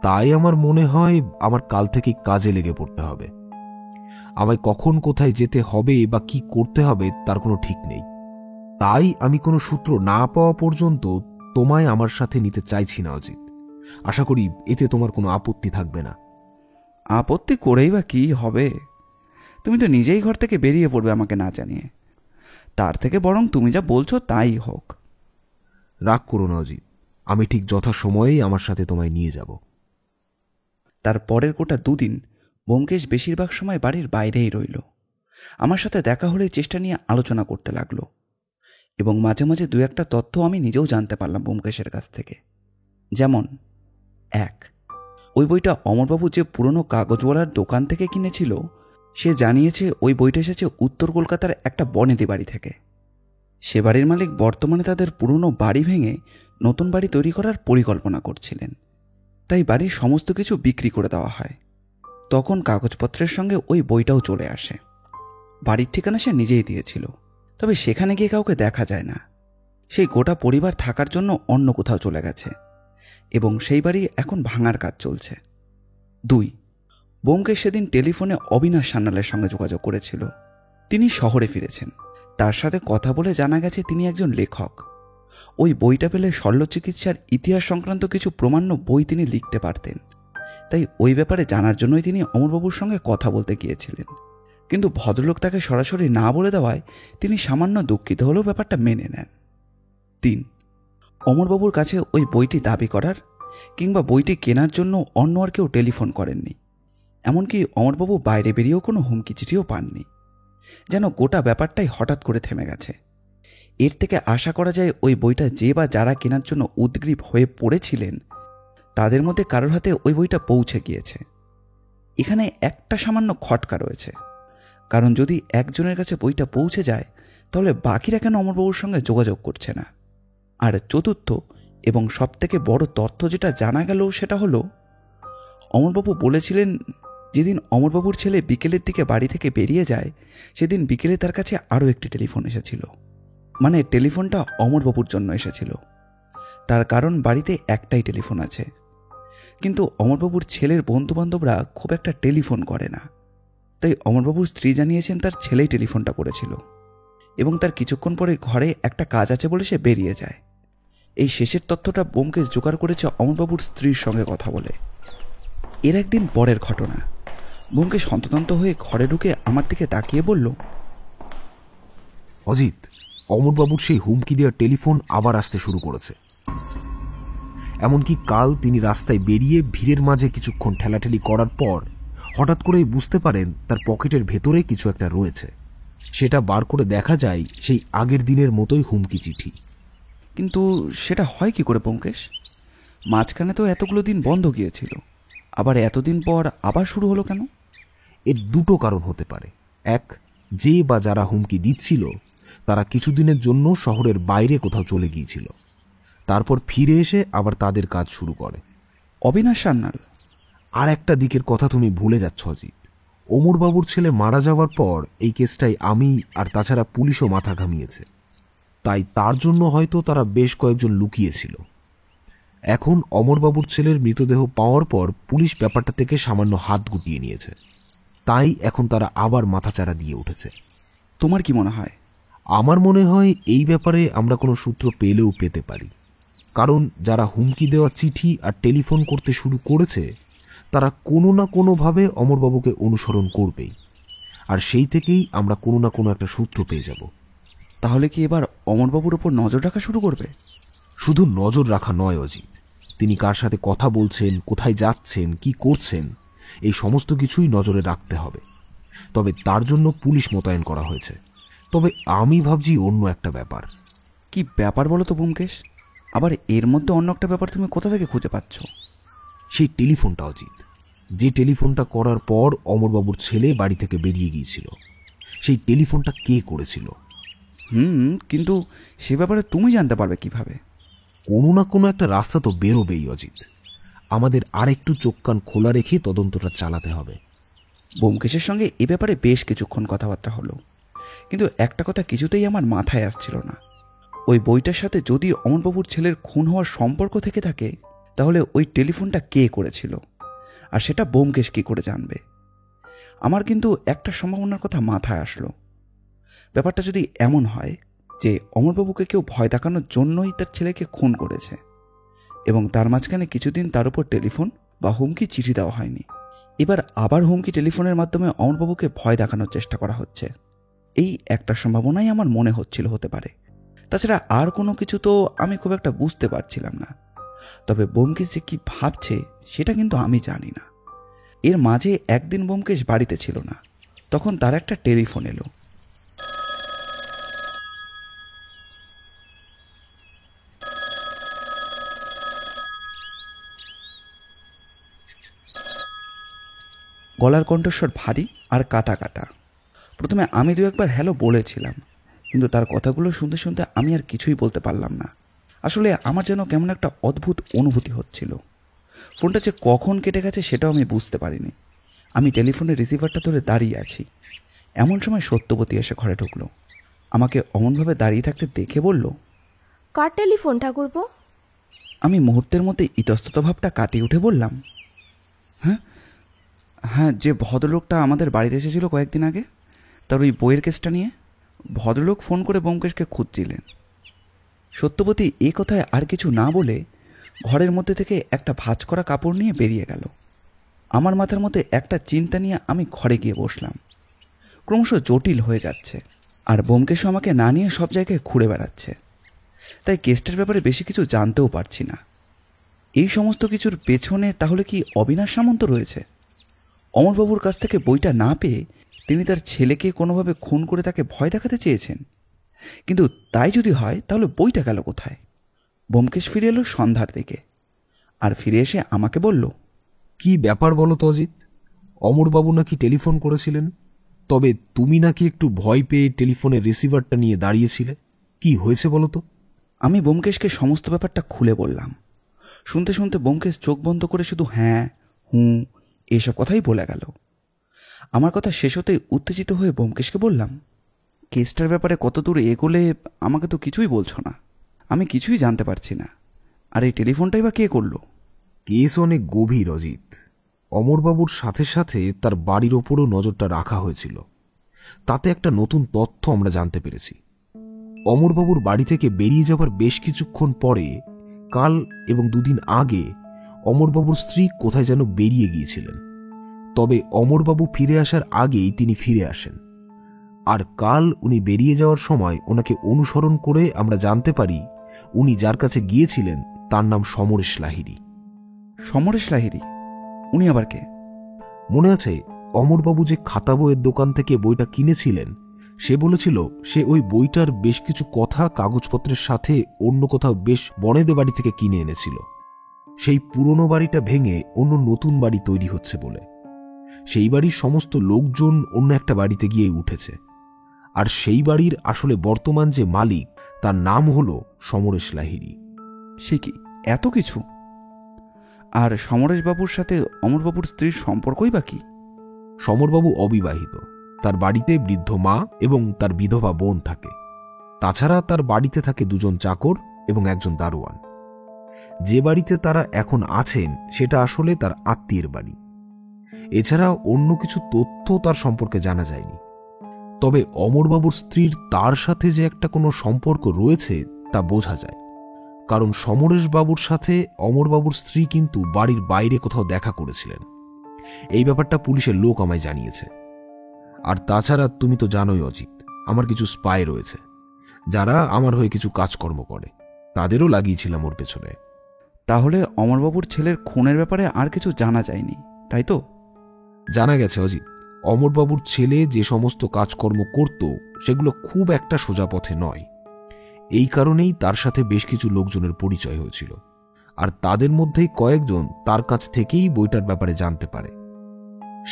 Speaker 3: তাই আমার মনে হয় আমার কাল থেকেই কাজে লেগে পড়তে হবে। আমায় কখন কোথায় যেতে হবে বা কি করতে হবে তার কোনো ঠিক নেই। তাই আমি কোনো সূত্র না পাওয়া পর্যন্ত তোমায় আমার সাথে নিতে চাইছি না অজিত। আশা করি এতে তোমার কোনো আপত্তি থাকবে না।
Speaker 1: আপত্তি করেই বা কি হবে? তুমি তো নিজেই ঘর থেকে বেরিয়ে পড়বে আমাকে না জানিয়ে। তার থেকে বরং তুমি যা বলছো তাই হোক।
Speaker 3: রাগ করো না অজিত, আমি ঠিক যথাসময়েই আমার সাথে তোমায় নিয়ে যাব।
Speaker 1: তার পরের গোটা 2 দিন ব্যোমকেশ বেশিরভাগ সময় বাড়ির বাইরেই রইল। আমার সাথে দেখা হলে চেষ্টা নিয়ে আলোচনা করতে লাগলো, এবং মাঝে মাঝে 2-1টা তথ্য আমি নিজেও জানতে পারলাম ব্যোমকেশের কাছ থেকে। যেমন 1, ওই বইটা অমরবাবু যে পুরনো কাগজওয়ালার দোকান থেকে কিনেছিল, সে জানিয়েছে ওই বইটা এসেছে উত্তর কলকাতার একটা বনেদি বাড়ি থেকে। সে বাড়ির মালিক বর্তমানে তাদের পুরনো বাড়ি ভেঙে নতুন বাড়ি তৈরি করার পরিকল্পনা করছিলেন, তাই বাড়ির সমস্ত কিছু বিক্রি করে দেওয়া হয়। তখন কাগজপত্রের সঙ্গে ওই বইটাও চলে আসে। বাড়ির ঠিকানা সে নিজেই দিয়েছিল, তবে সেখানে গিয়ে কাউকে দেখা যায় না। সেই গোটা পরিবার থাকার জন্য অন্য কোথাও চলে গেছে, এবং সেই বাড়ি এখন ভাঙার কাজ চলছে। 2, ব্যোমকেশ সেদিন টেলিফোনে অবিনাশ সান্যালের সঙ্গে যোগাযোগ করেছিল। তিনি শহরে ফিরেছেন। তার সাথে কথা বলে জানা গেছে তিনি একজন লেখক। ওই বইটা পেলে শল্যচিকিৎসার ইতিহাস সংক্রান্ত কিছু প্রমাণ্য বই তিনি লিখতে পারতেন। তাই ওই ব্যাপারে জানার জন্যই তিনি অমরবাবুর সঙ্গে কথা বলতে গিয়েছিলেন। কিন্তু ভদ্রলোক তাকে সরাসরি না বলে দেওয়ায় তিনি সামান্য দুঃখিত হলেও ব্যাপারটা মেনে নেন। 3, অমরবাবুর কাছে ওই বইটি দাবি করার কিংবা বইটি কেনার জন্য অন্য আর কেউ টেলিফোন করেননি। এমনকি অমরবাবু বাইরে বেরিয়েও কোনো হুমকি চিঠিও পাননি। যেন গোটা ব্যাপারটাই হঠাৎ করে থেমে গেছে। এর থেকে আশা করা যায় ওই বইটা যে বা যারা কেনার জন্য উদ্গ্রীব হয়ে পড়েছিলেন তাদের মধ্যে কারোর হাতে ওই বইটা পৌঁছে গিয়েছে। এখানে একটা সামান্য খটকা রয়েছে, কারণ যদি একজনের কাছে বইটা পৌঁছে যায় তাহলে বাকিরা কেন অমরবাবুর সঙ্গে যোগাযোগ করছে না? আর চতুর্থ এবং সবথেকে বড় তথ্য যেটা জানা গেল সেটা হলো, অমরবাবু বলেছিলেন যেদিন অমরবাবুর ছেলে বিকেলের দিকে বাড়ি থেকে বেরিয়ে যায় সেদিন বিকেলে তার কাছে আরও একটি টেলিফোন এসেছিল। মানে টেলিফোনটা অমরবাবুর জন্য এসেছিল। তার কারণ বাড়িতে একটাই টেলিফোন আছে, কিন্তু অমরবাবুর ছেলের বন্ধুবান্ধবরা খুব একটা টেলিফোন করে না। তাই অমরবাবুর স্ত্রী জানিয়েছেন তার ছেলেই টেলিফোনটা করেছিল, এবং তার কিছুক্ষণ পরে ঘরে একটা কাজ আছে বলে সে বেরিয়ে যায়। এই শেষের তথ্যটা ব্যোমকেশ জোগাড় করেছে অমরবাবুর স্ত্রীর সঙ্গে কথা বলে। এর একদিন পরের ঘটনা। ব্যোমকেশ হন্তদন্ত হয়ে ঘরে ঢুকে আমার দিকে তাকিয়ে বলল,
Speaker 3: অজিত, অমরবাবুর সেই হুমকি দেওয়া টেলিফোন আবার আসতে শুরু করেছে। এমনকি কাল তিনি রাস্তায় বেরিয়ে ভিড়ের মাঝে কিছুক্ষণ ঠেলাঠেলি করার পর হঠাৎ করেই বুঝতে পারেন তার পকেটের ভেতরে কিছু একটা রয়েছে। সেটা বার করে দেখা যায় সেই আগের দিনের মতোই হুমকি চিঠি।
Speaker 1: কিন্তু সেটা হয় কি করে ব্যোমকেশ? মাঝখানে তো এতগুলো দিন বন্ধ গিয়েছিল, আবার এতদিন পর আবার শুরু হলো কেন?
Speaker 3: এর দুটো কারণ হতে পারে। এক, যে বা যারা হুমকি দিচ্ছিল তারা কিছুদিনের জন্য শহরের বাইরে কোথাও চলে গিয়েছিল, তারপর ফিরে এসে আবার তাদের কাজ শুরু করে।
Speaker 1: অবিনাশ সান্যাল।
Speaker 3: আর একটা দিকের কথা তুমি ভুলে যাচ্ছ অজিত। অমরবাবুর ছেলে মারা যাওয়ার পর এই কেসটাই আমি আর তাছাড়া পুলিশও মাথা ঘামিয়েছে, তাই তার জন্য হয়তো তারা বেশ কয়েকজন লুকিয়েছিল। এখন অমরবাবুর ছেলের মৃতদেহ পাওয়ার পর পুলিশ ব্যাপারটা থেকে সামান্য হাত গুটিয়ে নিয়েছে, তাই এখন তারা আবার মাথাচাড়া দিয়ে উঠেছে।
Speaker 1: তোমার কি মনে হয়?
Speaker 3: আমার মনে হয় এই ব্যাপারে আমরা কোনো সূত্র পেলেও পেতে পারি, কারণ যারা হুমকি দেওয়া চিঠি আর টেলিফোন করতে শুরু করেছে তারা কোনো না কোনোভাবে অমরবাবুকে অনুসরণ করবেই, আর সেই থেকেই আমরা কোনো না কোনো একটা সূত্র পেয়ে যাব।
Speaker 1: তাহলে কি এবার অমরবাবুর ওপর নজর রাখা শুরু করবে?
Speaker 3: শুধু নজর রাখা নয় অজিত, তিনি কার সাথে কথা বলছেন, কোথায় যাচ্ছেন, কি করছেন, এই সমস্ত কিছুই নজরে রাখতে হবে। তবে তার জন্য পুলিশ মোতায়েন করা হয়েছে। তবে আমি ভাবছি অন্য একটা ব্যাপার।
Speaker 1: কি ব্যাপার বলো তো ব্যোমকেশ? আবার এর মধ্যে অন্য একটা ব্যাপার তুমি কোথা থেকে খুঁজে পাচ্ছ?
Speaker 3: সেই টেলিফোনটা অজিত, যে টেলিফোনটা করার পর অমরবাবুর ছেলে বাড়ি থেকে বেরিয়ে গিয়েছিল, সেই টেলিফোনটা কে করেছিল?
Speaker 1: কিন্তু সে ব্যাপারে তুমি জানতে পারবে কিভাবে?
Speaker 3: কোনো না কোনো একটা রাস্তা তো বেরোবেই অজিত। আমাদের আর একটু চোখ কান খোলা রেখে তদন্তটা চালাতে হবে।
Speaker 1: ব্যোমকেশের সঙ্গে এ ব্যাপারে বেশ কিছুক্ষণ কথাবার্তা হলো, কিন্তু একটা কথা কিছুতেই আমার মাথায় আসছিল না। ওই বইটার সাথে যদি অমরবাবুর ছেলের খুন হওয়ার সম্পর্ক থেকে থাকে, তাহলে ওই টেলিফোনটা কে করেছিল, আর সেটা ব্যোমকেশ কী করে জানবে? আমার কিন্তু একটা সম্ভাবনার কথা মাথায় আসলো। ব্যাপারটা যদি এমন হয় যে অমরবাবুকে কেউ ভয় দেখানোর জন্যই তার ছেলেকে খুন করেছে, এবং তার মাঝখানে কিছুদিন তার উপর টেলিফোন বা হুমকি চিঠি দেওয়া হয়নি, এবার আবার হুমকি টেলিফোনের মাধ্যমে অমরবাবুকে ভয় দেখানোর চেষ্টা করা হচ্ছে, এই একটা সম্ভাবনাই আমার মনে হচ্ছিল হতে পারে। তাছাড়া আর কোনো কিছু তো আমি খুব একটা বুঝতে পারছিলাম না। তবে ব্যোমকেশ যে কি ভাবছে সেটা কিন্তু আমি জানি না। এর মাঝে একদিন ব্যোমকেশ বাড়িতে ছিল না, তখন তার একটা টেলিফোন এলো। গলার কণ্ঠস্বর ভারী আর কাটা কাটা। প্রথমে আমি দু একবার হ্যালো বলেছিলাম, কিন্তু তার কথাগুলো শুনতে শুনতে আমি আর কিছুই বলতে পারলাম না। আসলে আমার যেন কেমন একটা অদ্ভুত অনুভূতি হচ্ছিল। ফোনটা যে কখন কেটে গেছে সেটাও আমি বুঝতে পারিনি। আমি টেলিফোনের রিসিভারটা ধরে দাঁড়িয়ে আছি, এমন সময় সত্যবতী এসে ঘরে ঢুকলো। আমাকে অমনভাবে দাঁড়িয়ে থাকতে দেখে বলল,
Speaker 5: কার টেলিফোন ঠাকুরপো?
Speaker 1: আমি মুহূর্তের মধ্যে ইতস্তত ভাবটা কাটিয়ে উঠে বললাম, হ্যাঁ, যে ভদ্রলোকটা আমাদের বাড়িতে এসেছিল কয়েকদিন আগে, তার ওই বইয়ের কেসটা নিয়ে। ভদ্রলোক ফোন করে ব্যোমকেশকে খুঁজছিলেন। সত্যবতী এ কথায় আর কিছু না বলে ঘরের মধ্যে থেকে একটা ভাঁজ করা কাপড় নিয়ে বেরিয়ে গেল। আমার মাথার মধ্যে একটা চিন্তা নিয়ে আমি ঘরে গিয়ে বসলাম। ক্রমশ জটিল হয়ে যাচ্ছে, আর ব্যোমকেশও আমাকে না নিয়ে সব জায়গায় ঘুরে বেড়াচ্ছে, তাই কেসটার ব্যাপারে বেশি কিছু জানতেও পারছি না। এই সমস্ত কিছুর পেছনে তাহলে কি অবিনাশ সামন্ত রয়েছে? অমরবাবুর কাছ থেকে বইটা না পেয়ে তিনি তার ছেলেকে কোনোভাবে খুন করে তাকে ভয় দেখাতে চেয়েছেন, কিন্তু তাই যদি হয় তাহলে বইটা গেল কোথায়? ব্যোমকেশ ফিরে এলো সন্ধ্যার দিকে, আর ফিরে এসে আমাকে বলল,
Speaker 3: কি ব্যাপার বলো তো অজিত? অমরবাবু নাকি টেলিফোন করেছিলেন, তবে তুমি নাকি একটু ভয় পেয়ে টেলিফোনের রিসিভারটা নিয়ে দাঁড়িয়েছিলে। কি হয়েছে বলো তো?
Speaker 1: আমি ব্যোমকেশকে সমস্ত ব্যাপারটা খুলে বললাম। শুনতে শুনতে ব্যোমকেশ চোখ বন্ধ করে শুধু হ্যাঁ, হুঁ এসব কথাই বলে গেল। আমার কথা শেষ হতেই উত্তেজিত হয়ে ব্যোমকেশকে বললাম, কেসটার ব্যাপারে কত দূর এগোলে? আমাকে তো কিছুই বলছো না, আমি কিছুই জানতে পারছি না। আর এই টেলিফোনটাই বা কে করলো?
Speaker 3: কেস অনেক গভীর অজিত। অমরবাবুর সাথে সাথে তার বাড়ির ওপরও নজরটা রাখা হয়েছিল। তাতে একটা নতুন তথ্য আমরা জানতে পেরেছি। অমরবাবুর বাড়ি থেকে বেরিয়ে যাবার বেশ কিছুক্ষণ পরে, কাল এবং দুদিন আগে, অমরবাবুর স্ত্রী কোথায় যেন বেরিয়ে গিয়েছিলেন। তবে অমরবাবু ফিরে আসার আগেই তিনি ফিরে আসেন। আর কাল উনি বেরিয়ে যাওয়ার সময় ওনাকে অনুসরণ করে আমরা জানতে পারি উনি যার কাছে গিয়েছিলেন তার নাম সমরেশ লাহিড়ী।
Speaker 1: সমরেশ লাহিড়ী? উনি আবার কে?
Speaker 3: মনে আছে অমরবাবু যে খাতা বইয়ের দোকান থেকে বইটা কিনেছিলেন, সে বলেছিল সে ওই বইটার বেশ কিছু কথা কাগজপত্রের সাথে অন্য কোথাও বেশ বনেদে বাড়ি থেকে কিনে এনেছিল, সেই পুরনো বাড়িটা ভেঙে অন্য নতুন বাড়ি তৈরি হচ্ছে বলে। সেই বাড়ির সমস্ত লোকজন অন্য একটা বাড়িতে গিয়ে উঠেছে, আর সেই বাড়ির আসলে বর্তমান যে মালিক তার নাম হলো সমরেশ লাহিড়ী।
Speaker 1: সে কি এত কিছু? আর সমরেশবাবুর সাথে অমরবাবুর স্ত্রীর সম্পর্কই বা কি?
Speaker 3: সমরবাবু অবিবাহিত, তার বাড়িতে বৃদ্ধ মা এবং তার বিধবা বোন থাকে। তাছাড়া তার বাড়িতে থাকে দুজন চাকর এবং একজন দারোয়ান। যে বাড়িতে তারা এখন আছেন সেটা আসলে তার আত্মীয়ের বাড়ি। এছাড়া অন্য কিছু তথ্য তার সম্পর্কে জানা যায়নি। তবে অমরবাবুর স্ত্রীর তার সাথে যে একটা কোনো সম্পর্ক রয়েছে তা বোঝা যায়, কারণ সমরেশবাবুর সাথে অমরবাবুর স্ত্রী কিন্তু বাড়ির বাইরে কোথাও দেখা করেছিলেন। এই ব্যাপারটা পুলিশের লোক আমায় জানিয়েছে। আর তাছাড়া তুমি তো জানোই অজিত, আমার কিছু স্পাই রয়েছে যারা আমার হয়ে কিছু কাজকর্ম করে, তাদেরও লাগিয়েছিলাম ওর পেছনে।
Speaker 1: তাহলে অমরবাবুর ছেলের খুনের ব্যাপারে আর কিছু জানা যায়নি, তাই তো?
Speaker 3: জানা গেছে অজিত, অমরবাবুর ছেলে যে সমস্ত কাজকর্ম করত সেগুলো খুব একটা সোজা পথে নয়। এই কারণেই তার সাথে বেশ কিছু লোকজনের পরিচয় হয়েছিল, আর তাদের মধ্যেই কয়েকজন তার কাছ থেকেই বইটার ব্যাপারে জানতে পারে।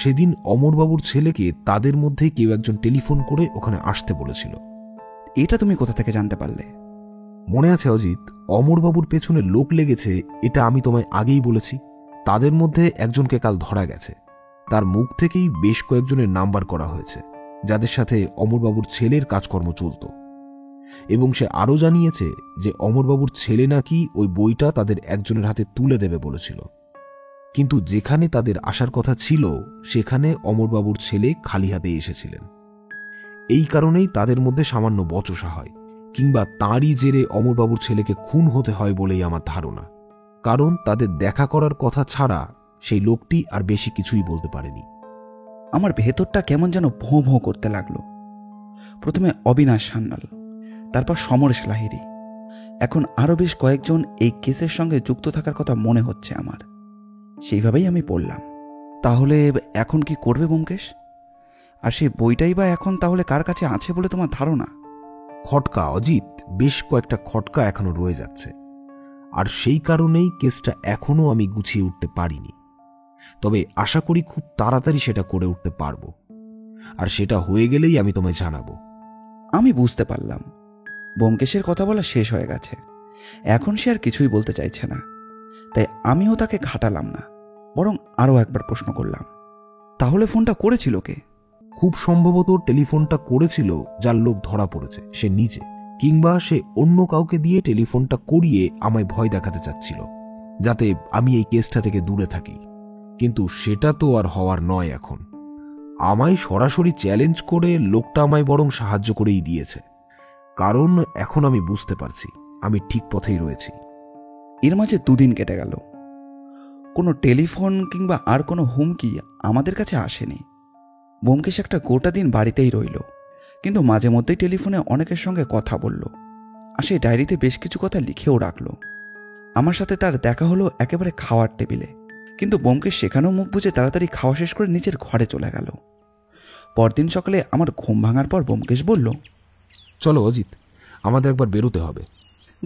Speaker 3: সেদিন অমরবাবুর ছেলেকে তাদের মধ্যে কেউ একজন টেলিফোন করে ওখানে আসতে বলেছিল।
Speaker 1: এটা তুমি কোথা থেকে জানতে পারলে?
Speaker 3: মনে আছে অজিত, অমরবাবুর পেছনে লোক লেগেছে, এটা আমি তোমায় আগেই বলেছি। তাদের মধ্যে একজনকে কাল ধরা গেছে। তার মুখ থেকেই বেশ কয়েকজনের নাম্বার করা হয়েছে যাদের সাথে অমরবাবুর ছেলের কাজকর্ম চলত, এবং সে আরও জানিয়েছে যে অমরবাবুর ছেলে নাকি ওই বইটা তাদের একজনের হাতে তুলে দেবে বলেছিল। কিন্তু যেখানে তাদের আসার কথা ছিল সেখানে অমরবাবুর ছেলে খালি হাতে এসেছিলেন। এই কারণেই তাদের মধ্যে সামান্য বচসা হয়, কিংবা তাঁরই জেরে অমরবাবুর ছেলেকে খুন হতে হয় বলেই আমার ধারণা। কারণ তাদের দেখা করার কথা ছাড়া সেই লোকটি আর বেশি কিছুই বলতে পারেনি।
Speaker 1: আমার ভেতরটা কেমন যেন ভোঁ ভোঁ করতে লাগলো। প্রথমে অবিনাশ সান্যাল, তারপর সমরেশ লাহিড়ী, এখন আরও বেশ কয়েকজন এই কেসের সঙ্গে যুক্ত থাকার কথা মনে হচ্ছে আমার। সেইভাবেই আমি পড়লাম। তাহলে এখন কি করবে ব্যোমকেশ? আর সেই বইটাই বা এখন তাহলে কার কাছে আছে বলে তোমার ধারণা?
Speaker 3: খটকা অজিত, বেশ কয়েকটা খটকা এখনো রয়ে যাচ্ছে, আর সেই কারণেই কেসটা এখনো আমি গুছিয়ে উঠতে পারিনি। তবে আশা করি খুব তাড়াতাড়ি সেটা করে উঠতে পারবো, আর সেটা হয়ে গেলেই আমি তোমায় জানাবো।
Speaker 1: আমি বুঝতে পারলাম ব্যোমকেশের কথা বলা শেষ হয়ে গেছে, এখন সে আর কিছুই বলতে চাইছে না। তাই আমিও তাকে ঘাটালাম না, বরং আরও একবার প্রশ্ন করলাম, তাহলে ফোনটা করেছিল কে?
Speaker 3: খুব সম্ভবত টেলিফোনটা করেছিল যার লোক ধরা পড়েছে সে নিজে, কিংবা সে অন্য কাউকে দিয়ে টেলিফোনটা করিয়ে আমায় ভয় দেখাতে চাচ্ছিল যাতে আমি এই কেসটা থেকে দূরে থাকি। কিন্তু সেটা তো আর হওয়ার নয়। এখন আমায় সরাসরি চ্যালেঞ্জ করে লোকটা আমায় বরং সাহায্য করেই দিয়েছে, কারণ এখন আমি বুঝতে পারছি আমি ঠিক পথেই রয়েছি।
Speaker 1: এর মাঝে 2 দিন কেটে গেল, কোনো টেলিফোন কিংবা আর কোনো হুমকি আমাদের কাছে আসেনি। ব্যোমকেশ একটা গোটা দিন বাড়িতেই রইল, কিন্তু মাঝে মধ্যেই টেলিফোনে অনেকের সঙ্গে কথা বলল, আর সেই ডায়েরিতে বেশ কিছু কথা লিখেও রাখল। আমার সাথে তার দেখা হলো একেবারে খাওয়ার টেবিলে, কিন্তু ব্যোমকেশ সেখানেও মুখ বুজে তাড়াতাড়ি খাওয়া শেষ করে নিজের ঘরে চলে গেল। পরদিন সকালে আমার ঘুম ভাঙার পর ব্যোমকেশ বলল,
Speaker 3: চলো অজিত, আমাদের একবার বেরোতে হবে।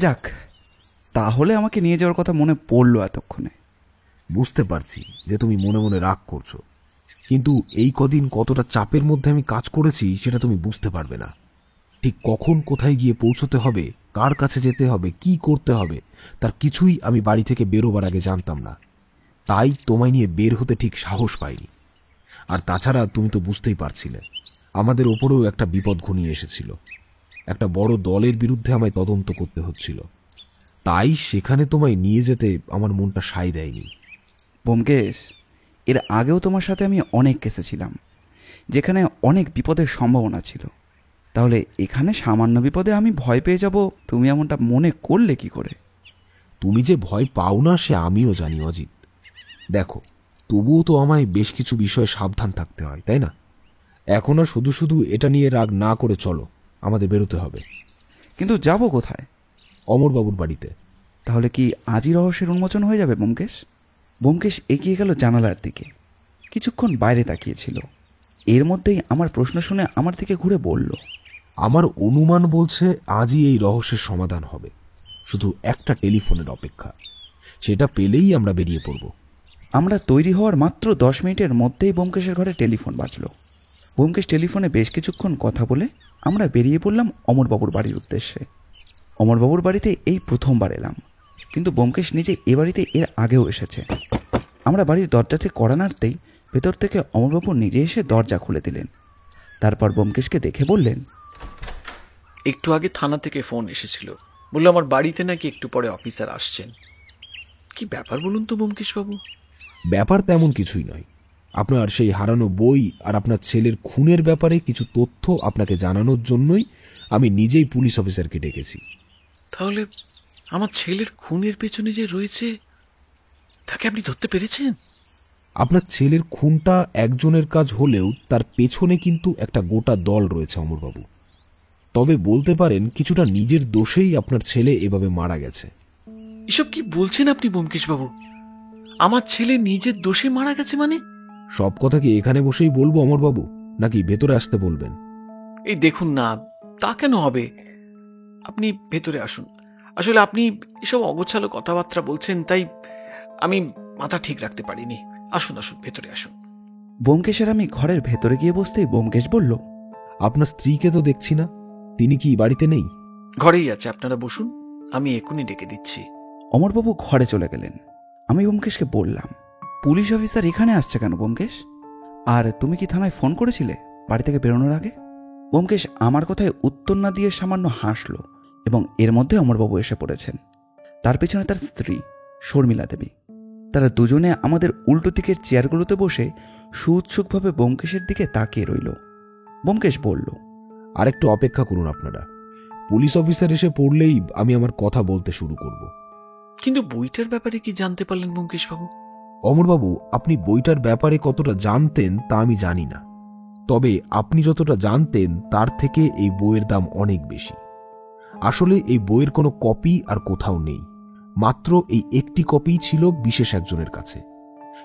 Speaker 1: যাক, তাহলে আমাকে নিয়ে যাওয়ার কথা মনে পড়লো এতক্ষণে।
Speaker 3: বুঝতে পারছি যে তুমি মনে মনে রাগ করছো, কিন্তু এই কদিন কতটা চাপের মধ্যে আমি কাজ করেছি সেটা তুমি বুঝতে পারবে না। ঠিক কখন কোথায় গিয়ে পৌঁছতে হবে, কার কাছে যেতে হবে, কি করতে হবে, তার কিছুই আমি বাড়ি থেকে বেরোবার আগে জানতাম না। তাই তোমায় নিয়ে বের হতে ঠিক সাহস পাইনি। আর তাছাড়া তুমি তো বুঝতেই পারছিলে আমাদের ওপরেও একটা বিপদ ঘনিয়ে এসেছিল। একটা বড় দলের বিরুদ্ধে আমায় তদন্ত করতে হচ্ছিল, তাই সেখানে তোমায় নিয়ে যেতে আমার মনটা সায় দেয়নি।
Speaker 1: ব্যোমকেশ, এর আগেও তোমার সাথে আমি অনেক কেসে ছিলাম যেখানে অনেক বিপদের সম্ভাবনা ছিল, তাহলে এখানে সামান্য বিপদে আমি ভয় পেয়ে যাব তুমি এমনটা মনে করলে কি করে?
Speaker 3: তুমি যে ভয় পাও না সে আমিও জানি অজিত। দেখো, তবুও তো আমায় বেশ কিছু বিষয়ে সাবধান থাকতে হয়, তাই না? এখন আর শুধু শুধু এটা নিয়ে রাগ না করে চলো, আমাদের বেরোতে হবে।
Speaker 1: কিন্তু যাব কোথায়?
Speaker 3: অমরবাবুর বাড়িতে।
Speaker 1: তাহলে কি আজই রহস্যের উন্মোচন হয়ে যাবে ব্যোমকেশ? ব্যোমকেশ এগিয়ে গেল জানালার দিকে, কিছুক্ষণ বাইরে তাকিয়েছিল। এর মধ্যেই আমার প্রশ্ন শুনে আমার দিকে ঘুরে বলল,
Speaker 3: আমার অনুমান বলছে আজই এই রহস্যের সমাধান হবে। শুধু একটা টেলিফোনের অপেক্ষা, সেটা পেলেই আমরা বেরিয়ে পড়ব।
Speaker 1: আমরা তৈরি হওয়ার মাত্র 10 মিনিটের মধ্যেই ব্যোমকেশের ঘরে টেলিফোন বাজল। ব্যোমকেশ টেলিফোনে বেশ কিছুক্ষণ কথা বলে আমরা বেরিয়ে পড়লাম অমরবাবুর বাড়ির উদ্দেশ্যে। অমরবাবুর বাড়িতে এই প্রথমবার এলাম, কিন্তু ব্যোমকেশ নিজে এ বাড়িতে এর আগেও এসেছে। আমরা বাড়ির দরজাতে কড়া নাড়তেই ভেতর থেকে অমরবাবু নিজে এসে দরজা খুলে দিলেন। তারপর ব্যোমকেশকে দেখে বললেন,
Speaker 2: একটু আগে থানা থেকে ফোন এসেছিল, বললো আমার বাড়িতে নাকি একটু পরে অফিসার আসছেন। কি ব্যাপার বলুন তো ব্যোমকেশবাবু?
Speaker 3: ব্যাপার তেমন কিছুই নয়। আপনার সেই হারানো বই আর আপনার ছেলের খুনের ব্যাপারে কিছু তথ্য আপনাকে জানানোর জন্যই আমি নিজেই পুলিশ অফিসারকে ডেকেছি।
Speaker 2: তাহলে আমার ছেলের খুনের পেছনে যে রয়েছে তাকে আপনি ধরতে পেরেছেন?
Speaker 3: আপনার ছেলের খুনটা একজনের কাজ হলেও তার পেছনে কিন্তু একটা গোটা দল রয়েছে অমরবাবু। তবে বলতে পারেন কিছুটা নিজের দোষেই আপনার ছেলে এভাবে মারা গেছে।
Speaker 2: এসব কি বলছেন আপনি ব্যোমকেশবাবু? আমার ছেলে নিজের দোষে মারা গেছে মানে?
Speaker 3: সব কথা কি এখানে বসেই বলবো অমরবাবু, নাকি ভেতরে আসতে বলবেন?
Speaker 2: এই দেখুন না, তা কেন হবে? আপনি ভেতরে আসুন। আসলে আপনি এসব অগোছালো কথাবার্তা বলছেন, তাই আমি মাথা ঠিক রাখতে পারিনি। আসুন আসুন, ভেতরে আসুন।
Speaker 1: ব্যোমকেশের আমি ঘরের ভেতরে গিয়ে বসতেই ব্যোমকেশ বলল,
Speaker 3: আপনার স্ত্রীকে তো দেখছি না, তিনি কি বাড়িতে নেই?
Speaker 2: ঘরেই আছে, আপনারা বসুন, আমি এখনই ডেকে দিচ্ছি।
Speaker 1: অমরবাবু ঘরে চলে গেলেন। আমি ব্যোমকেশকে বললাম, পুলিশ অফিসার এখানে আসছে কেন ব্যোমকেশ? আর তুমি কি থানায় ফোন করেছিলে বাড়ি থেকে বেরোনোর আগে? ব্যোমকেশ আমার কথায় উত্তর না দিয়ে সামান্য হাসল, এবং এর মধ্যে অমরবাবু এসে পড়েছেন। তার পেছনে তার স্ত্রী শর্মিলা দেবী। তারা দুজনে আমাদের উল্টো দিকের চেয়ারগুলোতে বসে সুউৎসুকভাবে ব্যোমকেশের দিকে তাকিয়ে রইল। ব্যোমকেশ বলল,
Speaker 3: আর একটু অপেক্ষা করুন আপনারা, পুলিশ অফিসার এসে পড়লেই আমি আমার কথা বলতে শুরু করব।
Speaker 2: কিন্তু বইটার ব্যাপারে কি জানতে পারলেন ব্যোমকেশবাবু?
Speaker 3: অমরবাবু, আপনি বইটার ব্যাপারে কতটা জানতেন তা আমি জানি না, তবে আপনি যতটা জানতেন তার থেকে এই বইয়ের দাম অনেক বেশি। আসলে এই বইয়ের কোনো কপি আর কোথাও নেই, মাত্র এই একটি কপিই ছিল বিশেষ একজনের কাছে,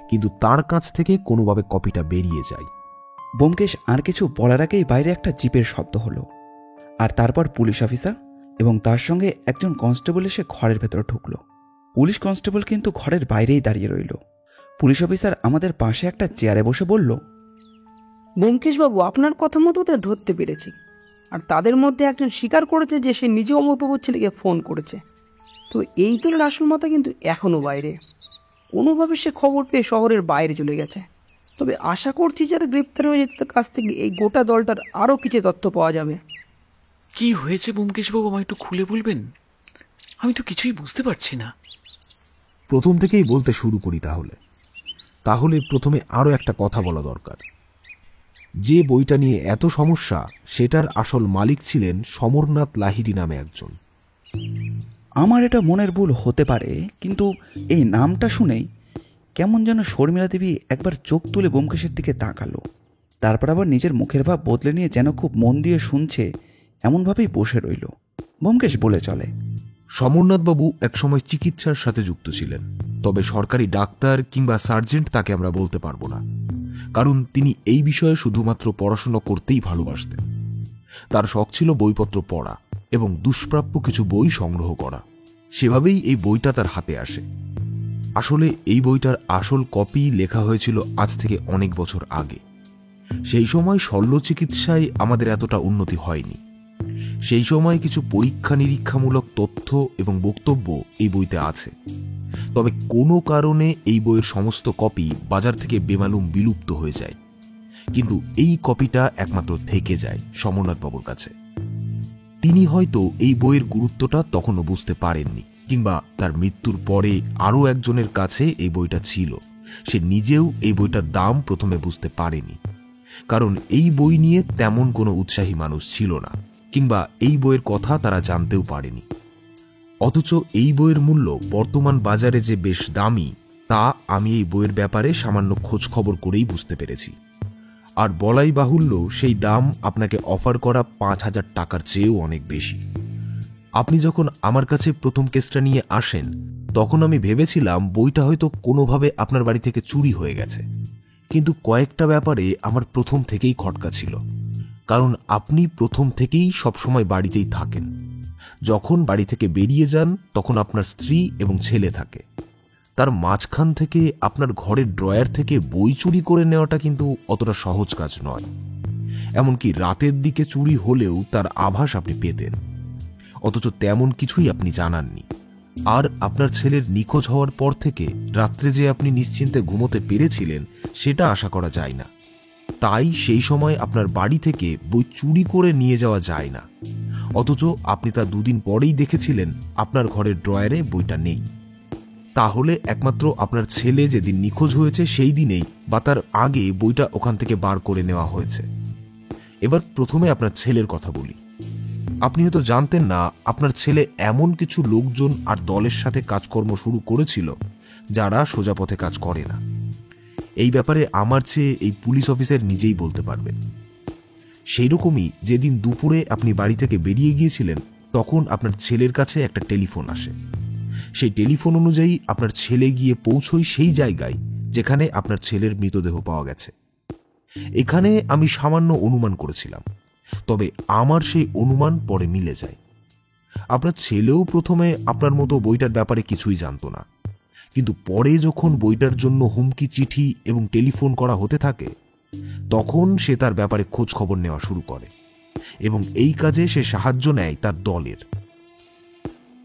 Speaker 3: কিন্তু তার কাছ থেকে কোনোভাবে কপিটা বেরিয়ে যায়।
Speaker 1: ব্যোমকেশ আর কিছু বলার আগেই বাইরে একটা জিপের শব্দ হলো, আর তারপর পুলিশ অফিসার এবং তার সঙ্গে একজন কনস্টেবল এসে ঘরের ভেতর ঢুকলো। পুলিশ কনস্টেবল কিন্তু ঘরের বাইরেই দাঁড়িয়ে রইল। পুলিশ অফিসার আমাদের পাশে একটা চেয়ারে বসে বলল,
Speaker 4: ব্যোমকেশবাবু, আপনার কথা মতো ওদের ধরতে পেরেছি। আর তাদের মধ্যে একজন স্বীকার করেছে যে সে নিজে অমরবাবুর ছেলেকে ফোন করেছে। তো এই তোলের আসল মাথা কিন্তু এখনও বাইরে। কোনোভাবে সে খবর পেয়ে শহরের বাইরে চলে গেছে। তবে আশা করছি যারা গ্রেপ্তার হয়ে যেতে তার কাছ থেকে এই গোটা দলটার আরও কিছু তথ্য পাওয়া যাবে।
Speaker 2: কি হয়েছে ব্যোমকেশবাবু, আমায় একটু খুলে বলবেন? আমি তো কিছুই বুঝতে পারছি না।
Speaker 3: প্রথম থেকেই বলতে শুরু করি তাহলে প্রথমে আরও একটা কথা বলা দরকার। যে বইটা নিয়ে এত সমস্যা সেটার আসল মালিক ছিলেন সমরনাথ লাহিড়ী নামে একজন।
Speaker 1: আমার এটা মনের ভুল হতে পারে, কিন্তু এই নামটা শুনেই কেমন যেন শর্মিলা দেবী একবার চোখ তুলে ব্যোমকেশের দিকে তাকালো। তারপর আবার নিজের মুখের ভাব বদলে নিয়ে যেন খুব মন দিয়ে শুনছে এমনভাবেই বসে রইল। ব্যোমকেশ বলে চলে,
Speaker 3: সমরনাথবাবু একসময় চিকিৎসার সাথে যুক্ত ছিলেন, তবে সরকারি ডাক্তার কিংবা সার্জেন্ট তাকে আমরা বলতে পারবো না, কারণ তিনি এই বিষয়ে শুধুমাত্র পড়াশোনা করতেই ভালোবাসতেন। তার শখ ছিল বইপত্র পড়া এবং দুষ্প্রাপ্য কিছু বই সংগ্রহ করা। সেভাবেই এই বইটা তার হাতে আসে। আসলে এই বইটার আসল কপি লেখা হয়েছিল আজ থেকে অনেক বছর আগে। সেই সময় শল্য চিকিৎসায় আমাদের এতটা উন্নতি হয়নি। সেই সময় কিছু পরীক্ষা নিরীক্ষামূলক তথ্য এবং বক্তব্য এই বইতে আছে, তবে কোনো কারণে এই বইয়ের সমস্ত কপি বাজার থেকে বেমালুম বিলুপ্ত হয়ে যায়। কিন্তু এই কপিটা একমাত্র থেকে যায় সমরনাথবাবুর কাছে। তিনি হয়তো এই বইয়ের গুরুত্বটা তখনও বুঝতে পারেননি, কিংবা তার মৃত্যুর পরে আরও একজনের কাছে এই বইটা ছিল, সে নিজেও এই বইটার দাম প্রথমে বুঝতে পারেনি, কারণ এই বই নিয়ে তেমন কোনো উৎসাহী মানুষ ছিল না, কিংবা এই বইয়ের কথা তারা জানতেও পারেনি। অথচ এই বইয়ের মূল্য বর্তমান বাজারে যে বেশ দামি, তা আমি এই বইয়ের ব্যাপারে সামান্য খোঁজ খবর করেই বুঝতে পেরেছি। আর বলাই বাহুল্য সেই দাম আপনাকে অফার করা 5,000 টাকার চেয়েও অনেক বেশি। আপনি যখন আমার কাছে প্রথম কেসটা নিয়ে আসেন তখন আমি ভেবেছিলাম বইটা হয়তো কোনোভাবে আপনার বাড়ি থেকে চুরি হয়ে গেছে, কিন্তু কয়েকটা ব্যাপারে আমার প্রথম থেকেই খটকা ছিল। কারণ আপনি প্রথম থেকেই সবসময় বাড়িতেই থাকেন, যখন বাড়ি থেকে বেরিয়ে যান তখন আপনার স্ত্রী এবং ছেলে থাকে। তার মাঝখান থেকে আপনার ঘরের ড্রয়ার থেকে বই চুরি করে নেওয়াটা কিন্তু অতটা সহজ কাজ নয়। এমনকি রাতের দিকে চুরি হলেও তার আভাস আপনি পেতেন, অথচ তেমন কিছুই আপনি জানাননি। আর আপনার ছেলের নিখোঁজ হওয়ার পর থেকে রাত্রে যে আপনি নিশ্চিন্তে ঘুমোতে পেরেছিলেন সেটা আশা করা যায় না। তাই সেই সময় আপনার বাড়ি থেকে বই চুরি করে নিয়ে যাওয়া যায় না, অথচ আপনি তার 2 দিন পরেই দেখেছিলেন আপনার ঘরের ড্রয়ারে বইটা নেই। তাহলে একমাত্র আপনার ছেলে যেদিন নিখোঁজ হয়েছে সেই দিনেই বা তার আগে বইটা ওখান থেকে বার করে নেওয়া হয়েছে। এবার প্রথমে আপনার ছেলের কথা বলি। আপনি হয়তো জানতেন না আপনার ছেলে এমন কিছু লোকজন আর দলের সাথে কাজকর্ম শুরু করেছিল যারা সোজা পথে কাজ করে না। এই ব্যাপারে আমার চেয়ে এই পুলিশ অফিসার নিজেই বলতে পারবেন। সেই রকমই যেদিন দুপুরে আপনি বাড়ি থেকে বেরিয়ে গিয়েছিলেন তখন আপনার ছেলের কাছে একটা টেলিফোন আসে। সেই টেলিফোন অনুযায়ী আপনার ছেলে গিয়ে পৌঁছয় সেই জায়গায় যেখানে আপনার ছেলের মৃতদেহ পাওয়া গেছে। এখানে আমি সামান্য অনুমান করেছিলাম, তবে আমার সেই অনুমান পরে মিলে যায়। আপনার ছেলেও প্রথমে আপনার মতো বইটার ব্যাপারে কিছুই জানত না, কিন্তু পরে যখন বইটার জন্য হুমকি চিঠি এবং টেলিফোন করা হতে থাকে তখন সে তার ব্যাপারে খোঁজ খবর নেওয়া শুরু করে এবং এই কাজে সে সাহায্য নেয় তার দলের।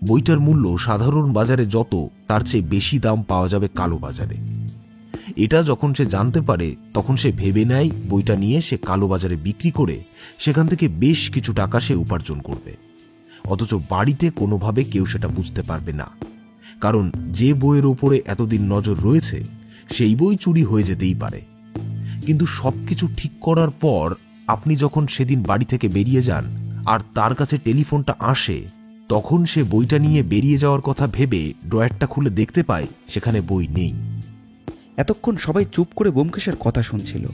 Speaker 3: বইটার মূল্য সাধারণ বাজারে যত তার চেয়ে বেশি দাম পাওয়া যাবে কালো বাজারে। এটা যখন সে জানতে পারে তখন সে ভেবে নেয় বইটা নিয়ে সে কালো বাজারে বিক্রি করে সেখান থেকে বেশ কিছু টাকা সে উপার্জন করবে, অথচ বাড়িতে কোনোভাবে কেউ সেটা বুঝতে পারবে না। কারণ যে বইয়ের ওপরে এতদিন নজর রয়েছে সেই বই চুরি হয়ে যেতেই পারে। কিন্তু সবকিছু ঠিক করার পর আপনি যখন সেদিন বাড়ি থেকে বেরিয়ে যান আর তার কাছে টেলিফোনটা আসে তখন সে বইটা নিয়ে বেরিয়ে যাওয়ার কথা ভেবে ড্রয়ারটা খুলে দেখতে পায় সেখানে বই নেই।
Speaker 1: এতক্ষণ সবাই চুপ করে ব্যোমকেশের কথা শুনছিল,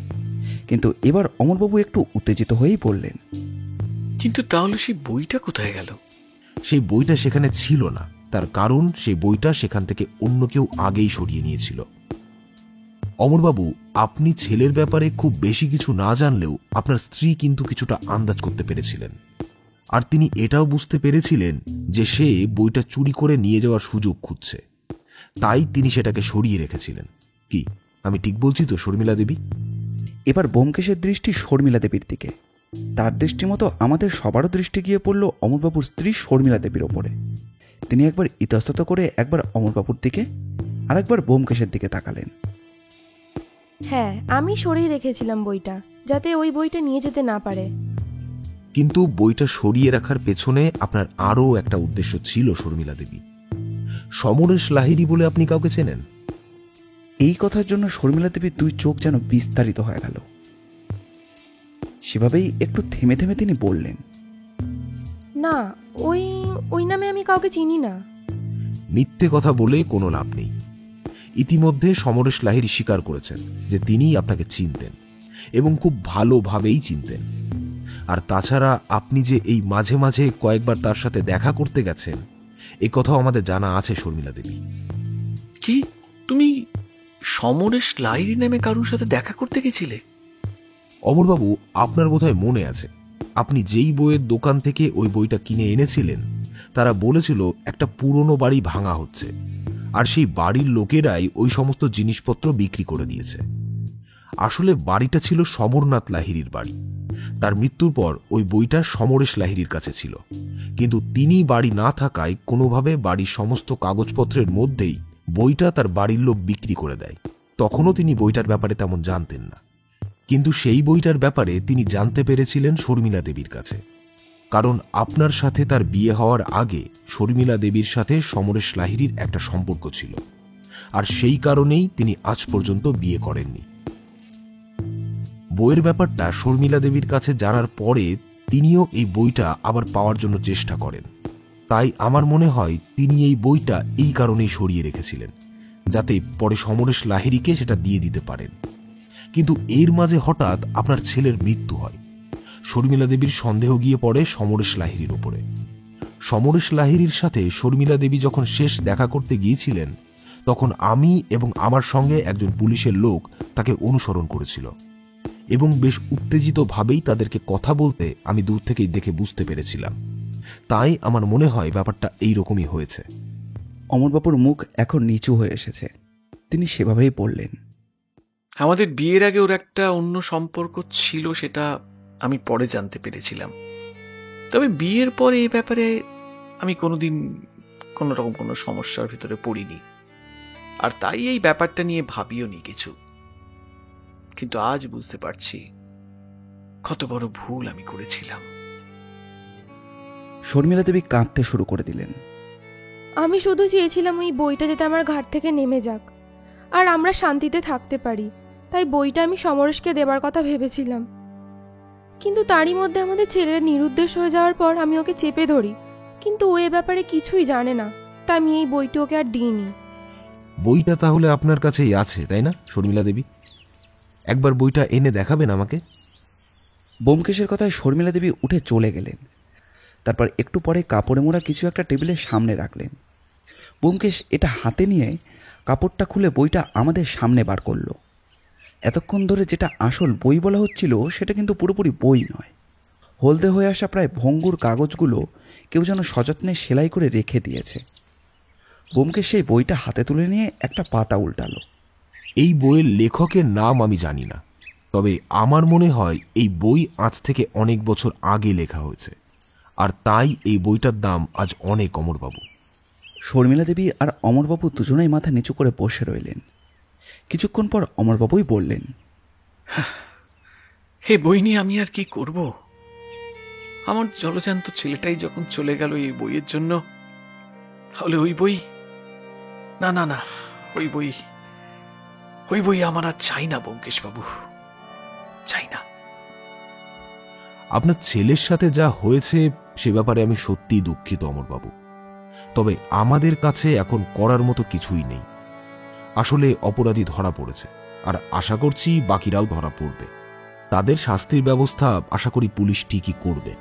Speaker 1: কিন্তু এবার অমরবাবু একটু উত্তেজিত হয়েই বললেন,
Speaker 2: কিন্তু তাহলে সেই বইটা কোথায় গেল?
Speaker 3: সেই বইটা সেখানে ছিল না, তার কারণ সেই বইটা সেখান থেকে অন্য কেউ আগেই সরিয়ে নিয়েছিল। অমরবাবু, আপনি ছেলের ব্যাপারে খুব বেশি কিছু না জানলেও আপনার স্ত্রী কিন্তু কিছুটা আন্দাজ করতে পেরেছিলেন, আর তিনি এটাও বুঝতে পেরেছিলেন যে সে বইটা চুরি করে নিয়ে যাওয়ার সুযোগ খুঁজছে, তাই তিনি সেটাকে সরিয়ে রেখেছিলেন। কি আমি ঠিক বলছি তো শর্মিলা দেবী?
Speaker 1: এবার ব্যোমকেশের দৃষ্টি শর্মিলা দেবীর দিকে। তার দৃষ্টি মতো আমাদের সবারও দৃষ্টি গিয়ে পড়ল অমরবাবুর স্ত্রী শর্মিলা দেবীর ওপরে। তিনি একবার ইতস্তত করে একবার অমরবাবুর দিকে আর একবার ব্যোমকেশের দিকে তাকালেন।
Speaker 5: হ্যাঁ, আমি সরিয়ে রেখেছিলাম বইটা, যাতে ওই বইটা নিয়ে যেতে না পারে।
Speaker 3: কিন্তু বইটা সরিয়ে রাখার পেছনে আপনার আরও একটা উদ্দেশ্য ছিল শর্মিলা দেবী। সমরেশ লাহিড়ী বলে আপনি কাউকে চেনেন?
Speaker 1: এই কথার জন্য শর্মিলা দেবীর 2 চোখ যেন বিস্তারিত হয়ে গেল। সেভাবেই একটু থেমে থেমে তিনি বললেন,
Speaker 5: না, ওই নামে আমি কাউকে চিনি না।
Speaker 3: মিথ্যে কথা বলে কোনো লাভ নেই। ইতিমধ্যে সমরেশ লাহিড়ী স্বীকার করেছেন যে তিনিই আপনাকে চিনতেন এবং খুব ভালোভাবেই চিনতেন। আর তাছাড়া আপনি যে এই মাঝে মাঝে কয়েকবার তার সাথে দেখা করতে গেছেন এ কথাও আমাদের জানা আছে শর্মিলা দেবী।
Speaker 2: কি, তুমি সমরেশ লাহিড়ী নামে কারোর সাথে দেখা করতে গেছিলে?
Speaker 3: অমরবাবু, আপনার বোধহয় মনে আছে আপনি যেই বইয়ের দোকান থেকে ওই বইটা কিনে এনেছিলেন তারা বলেছিল একটা পুরনো বাড়ি ভাঙা হচ্ছে, আর সেই বাড়ির লোকেরাই ওই সমস্ত জিনিসপত্র বিক্রি করে দিয়েছে। আসলে বাড়িটা ছিল সমরনাথ লাহিড়ীর বাড়ি। তার মৃত্যুর পর ওই বইটা সমরেশ লাহিড়ীর কাছে ছিল, কিন্তু তিনি বাড়ি না থাকায় কোনোভাবে বাড়ির সমস্ত কাগজপত্রের মধ্যেই বইটা তার বাড়ির লোক বিক্রি করে দেয়। তখনও তিনি বইটার ব্যাপারে তেমন জানতেন না, কিন্তু সেই বইটার ব্যাপারে তিনি জানতে পেরেছিলেন শর্মিলা দেবীর কাছে। কারণ আপনার সাথে তার বিয়ে হওয়ার আগে শর্মিলা দেবীর সাথে সমরেশ লাহিড়ীর একটা সম্পর্ক ছিল, আর সেই কারণেই তিনি আজ পর্যন্ত বিয়ে করেননি। বইয়ের ব্যাপারটা শর্মিলা দেবীর কাছে জানার পরে তিনিও এই বইটা আবার পাওয়ার জন্য চেষ্টা করেন। তাই আমার মনে হয় তিনি এই বইটা এই কারণেই সরিয়ে রেখেছিলেন, যাতে পরে সমরেশ লাহিড়ীকে সেটা দিয়ে দিতে পারেন। কিন্তু এর মাঝে হঠাৎ আপনার ছেলের মৃত্যু হয়। শর্মিলা দেবীর সন্দেহ গিয়ে পড়ে সমরেশ লাহিড়ীর ওপরে। সমরেশ লাহিড়ীর সাথে শর্মিলা দেবী যখন শেষ দেখা করতে গিয়েছিলেন, তখন আমি এবং আমার সঙ্গে একজন পুলিশের লোক তাকে অনুসরণ করেছিল এবং বেশ উত্তেজিতভাবেই তাদেরকে কথা বলতে আমি দূর থেকেই দেখে বুঝতে পেরেছিলাম। তাই আমার মনে হয় ব্যাপারটা এই রকমই হয়েছে।
Speaker 1: অমরবাবুর মুখ এখন নিচু হয়ে এসেছে। তিনি সেভাবেই বললেন,
Speaker 2: আমাদের বিয়ের আগে ওর একটা অন্য সম্পর্ক ছিল, সেটা আমি পরে জানতে পেরেছিলাম। তবে বিয়ের পরে এই ব্যাপারে আমি কোনোদিন কোনো রকম কোনো সমস্যার ভিতরে পড়িনি, আর তাই এই ব্যাপারটা নিয়ে ভাবিও নি কিছু। কিন্তু আজ বুঝতে পারছি কত বড় ভুল আমি করেছিলাম।
Speaker 1: শর্মিলা দেবী কাঁদতে শুরু করে দিলেন।
Speaker 5: আমি শুধু চেয়েছিলাম ওই বইটা যাতে আমার ঘাট থেকে নেমে যাক আর আমরা শান্তিতে থাকতে পারি, তাই বইটা আমি সমরেশকে দেবার কথা ভেবেছিলাম। কিন্তু তারই মধ্যে আমাদের ছেলের নিরুদ্দেশ হয়ে যাওয়ার পর আমি ওকে চেপে ধরি, কিন্তু ও এ ব্যাপারে কিছুই জানে না, তাই আমি এই বইটি ওকে আর দিইনি।
Speaker 3: বইটা তাহলে আপনার কাছেই আছে, তাই না শর্মিলা দেবী? একবার বইটা এনে দেখাবেন আমাকে।
Speaker 1: ব্যোমকেশের কথায় শর্মিলা দেবী উঠে চলে গেলেন। তারপর একটু পরে কাপড়ে মোড়া কিছু একটা টেবিলের সামনে রাখলেন। ব্যোমকেশ এটা হাতে নিয়ে কাপড়টা খুলে বইটা আমাদের সামনে বার করল। এতক্ষণ ধরে যেটা আসল বই বলা হচ্ছিল সেটা কিন্তু পুরোপুরি বই নয়। হলদে হয়ে আসা প্রায় ভঙ্গুর কাগজগুলো কেউ যেন সযত্নে সেলাই করে রেখে দিয়েছে। ব্যোমকেশ সেই বইটা হাতে তুলে নিয়ে একটা পাতা উল্টালো।
Speaker 3: এই বইয়ের লেখকের নাম আমি জানি না, তবে আমার মনে হয় এই বই আজ থেকে অনেক বছর আগে লেখা হয়েছে, আর তাই এই বইটার দাম আজ অনেক। অমরবাবু,
Speaker 1: শর্মিলা দেবী আর অমরবাবু দুজনেই মাথা নিচু করে বসে রইলেন। কিছুক্ষণ পর অমরবাবুই বললেন,
Speaker 2: হে বই নিয়ে আমি আর কি করব? আমার জলজান্ত ছেলেটাই যখন চলে গেল এই বইয়ের জন্য, তাহলে ওই বই, না না না, ওই বই আমার আর চাই না ব্যোমকেশ বাবু, চাই না।
Speaker 3: আপনার ছেলের সাথে যা হয়েছে সে ব্যাপারে আমি সত্যিই দুঃখিত অমরবাবু, তবে আমাদের কাছে এখন করার মতো কিছুই নেই। আসলে অপরাধী ধরা পড়েছে, আর আশা করছি বাকিরাও ধরা পড়বে। তাদের শাস্তির ব্যবস্থা আশা করি পুলিশ ঠিকই করবে।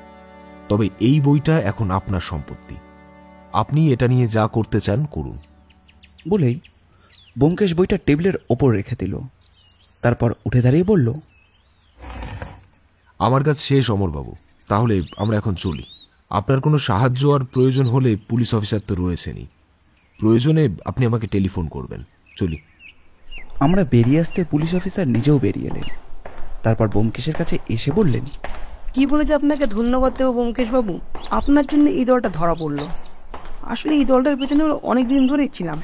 Speaker 3: তবে এই বইটা এখন আপনার সম্পত্তি, আপনি এটা নিয়ে যা করতে চান করুন।
Speaker 1: বলেই ব্যোমকেশ বইটা টেবিলের ওপর রেখে দিল। তারপর উঠে দাঁড়িয়ে বলল,
Speaker 3: আমার কাজ শেষ অমরবাবু, তাহলে আমরা এখন চলি। আপনার কোনো সাহায্য আর প্রয়োজন হলে পুলিশ অফিসার তো রয়েছেনই, প্রয়োজনে আপনি আমাকে টেলিফোন করবেন। চলি।
Speaker 1: আমরা বেরিয়ে আসতে পুলিশ অফিসার নিজেও বেরিয়ে এলেন। তারপর ব্যোমকেশের কাছে এসে বললেন,
Speaker 4: কি বলেছে আপনাকে ধন্যবাদ দেবো ব্যোমকেশবাবু, আপনার জন্য এই দলটা ধরা পড়লো। আসলে এই দলটার পেছনে অনেক দিন ধরেই ছিলাম,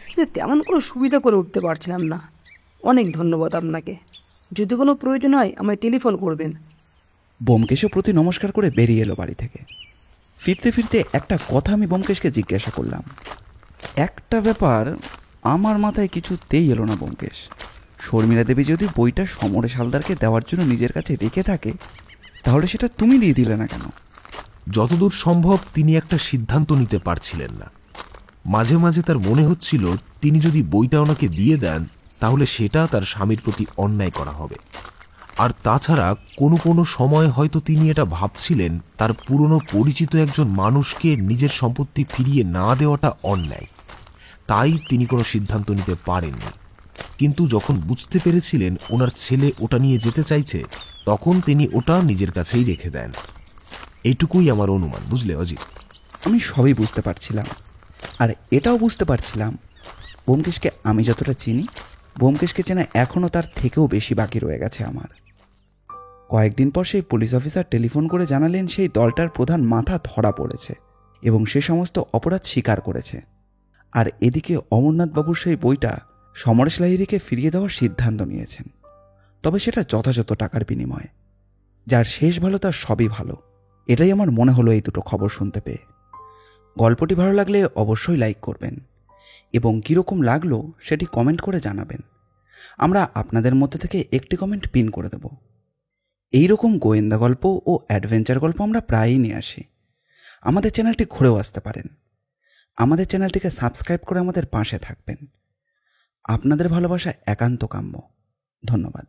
Speaker 4: কিন্তু তেমন কোনো সুবিধা করে উঠতে পারছিলাম না। অনেক ধন্যবাদ আপনাকে। যদি কোনো প্রয়োজন হয় আমায় টেলিফোন করবেন।
Speaker 1: ব্যোমকেশও প্রতি নমস্কার করে বেরিয়ে এলো বাড়ি থেকে। ফিরতে ফিরতে একটা কথা আমি ব্যোমকেশকে জিজ্ঞাসা করলাম। একটা ব্যাপার আমার মাথায় কিছুতেই এলো না ব্যোমকেশ। শর্মিলা দেবী যদি বইটা সমরেশ হালদারকে দেওয়ার জন্য নিজের কাছে রেখে থাকে, তাহলে সেটা তুমি দিয়ে দিলে না কেন?
Speaker 3: যতদূর সম্ভব তিনি একটা সিদ্ধান্ত নিতে পারছিলেন না। মাঝে মাঝে তার মনে হচ্ছিল তিনি যদি বইটা ওনাকে দিয়ে দেন তাহলে সেটা তার স্বামীর প্রতি অন্যায় করা হবে। আর তাছাড়া কোনো কোনো সময় হয়তো তিনি এটা ভাবছিলেন তার পুরনো পরিচিত একজন মানুষকে নিজের সম্পত্তি ফিরিয়ে না দেওয়াটা অন্যায়। তাই তিনি কোনো সিদ্ধান্ত নিতে পারেননি। কিন্তু যখন বুঝতে পেরেছিলেন ওনার ছেলে ওটা নিয়ে যেতে চাইছে, তখন তিনি ওটা নিজের কাছেই রেখে দেন। এইটুকুই আমার অনুমান, বুঝলে অজিত?
Speaker 1: আমি সবই বুঝতে পারছিলাম, আর এটাও বুঝতে পারছিলাম ব্যোমকেশকে আমি যতটা চিনি, ব্যোমকেশকে চেনা এখনও তার থেকেও বেশি বাকি রয়ে গেছে আমার। কয়েকদিন পর সেই পুলিশ অফিসার টেলিফোন করে জানালেন সেই দলটার প্রধান মাথা ধরা পড়েছে এবং সে সমস্ত অপরাধ স্বীকার করেছে। আর এদিকে অমরনাথবাবুর সেই বইটা সমরেশ লাহিড়ীকে ফিরিয়ে দেওয়ার সিদ্ধান্ত নিয়েছেন, তবে সেটা যথাযথ টাকার বিনিময়ে। যার শেষ ভালো তার সবই ভালো, এটাই আমার মনে হলো এই দুটো খবর শুনতে পেয়ে। গল্পটি ভালো লাগলে অবশ্যই লাইক করবেন এবং কীরকম লাগলো সেটি কমেন্ট করে জানাবেন। আমরা আপনাদের মধ্যে থেকে একটি কমেন্ট পিন করে দেব। এই রকম গোয়েন্দা গল্প ও অ্যাডভেঞ্চার গল্প আমরা প্রায়ই নিয়ে আসি। আমাদের চ্যানেলটি ঘুরেও আসতে পারেন। আমাদের চ্যানেলটিকে সাবস্ক্রাইব করে আমাদের পাশে থাকবেন। আপনাদের ভালোবাসা একান্ত কাম্য। ধন্যবাদ।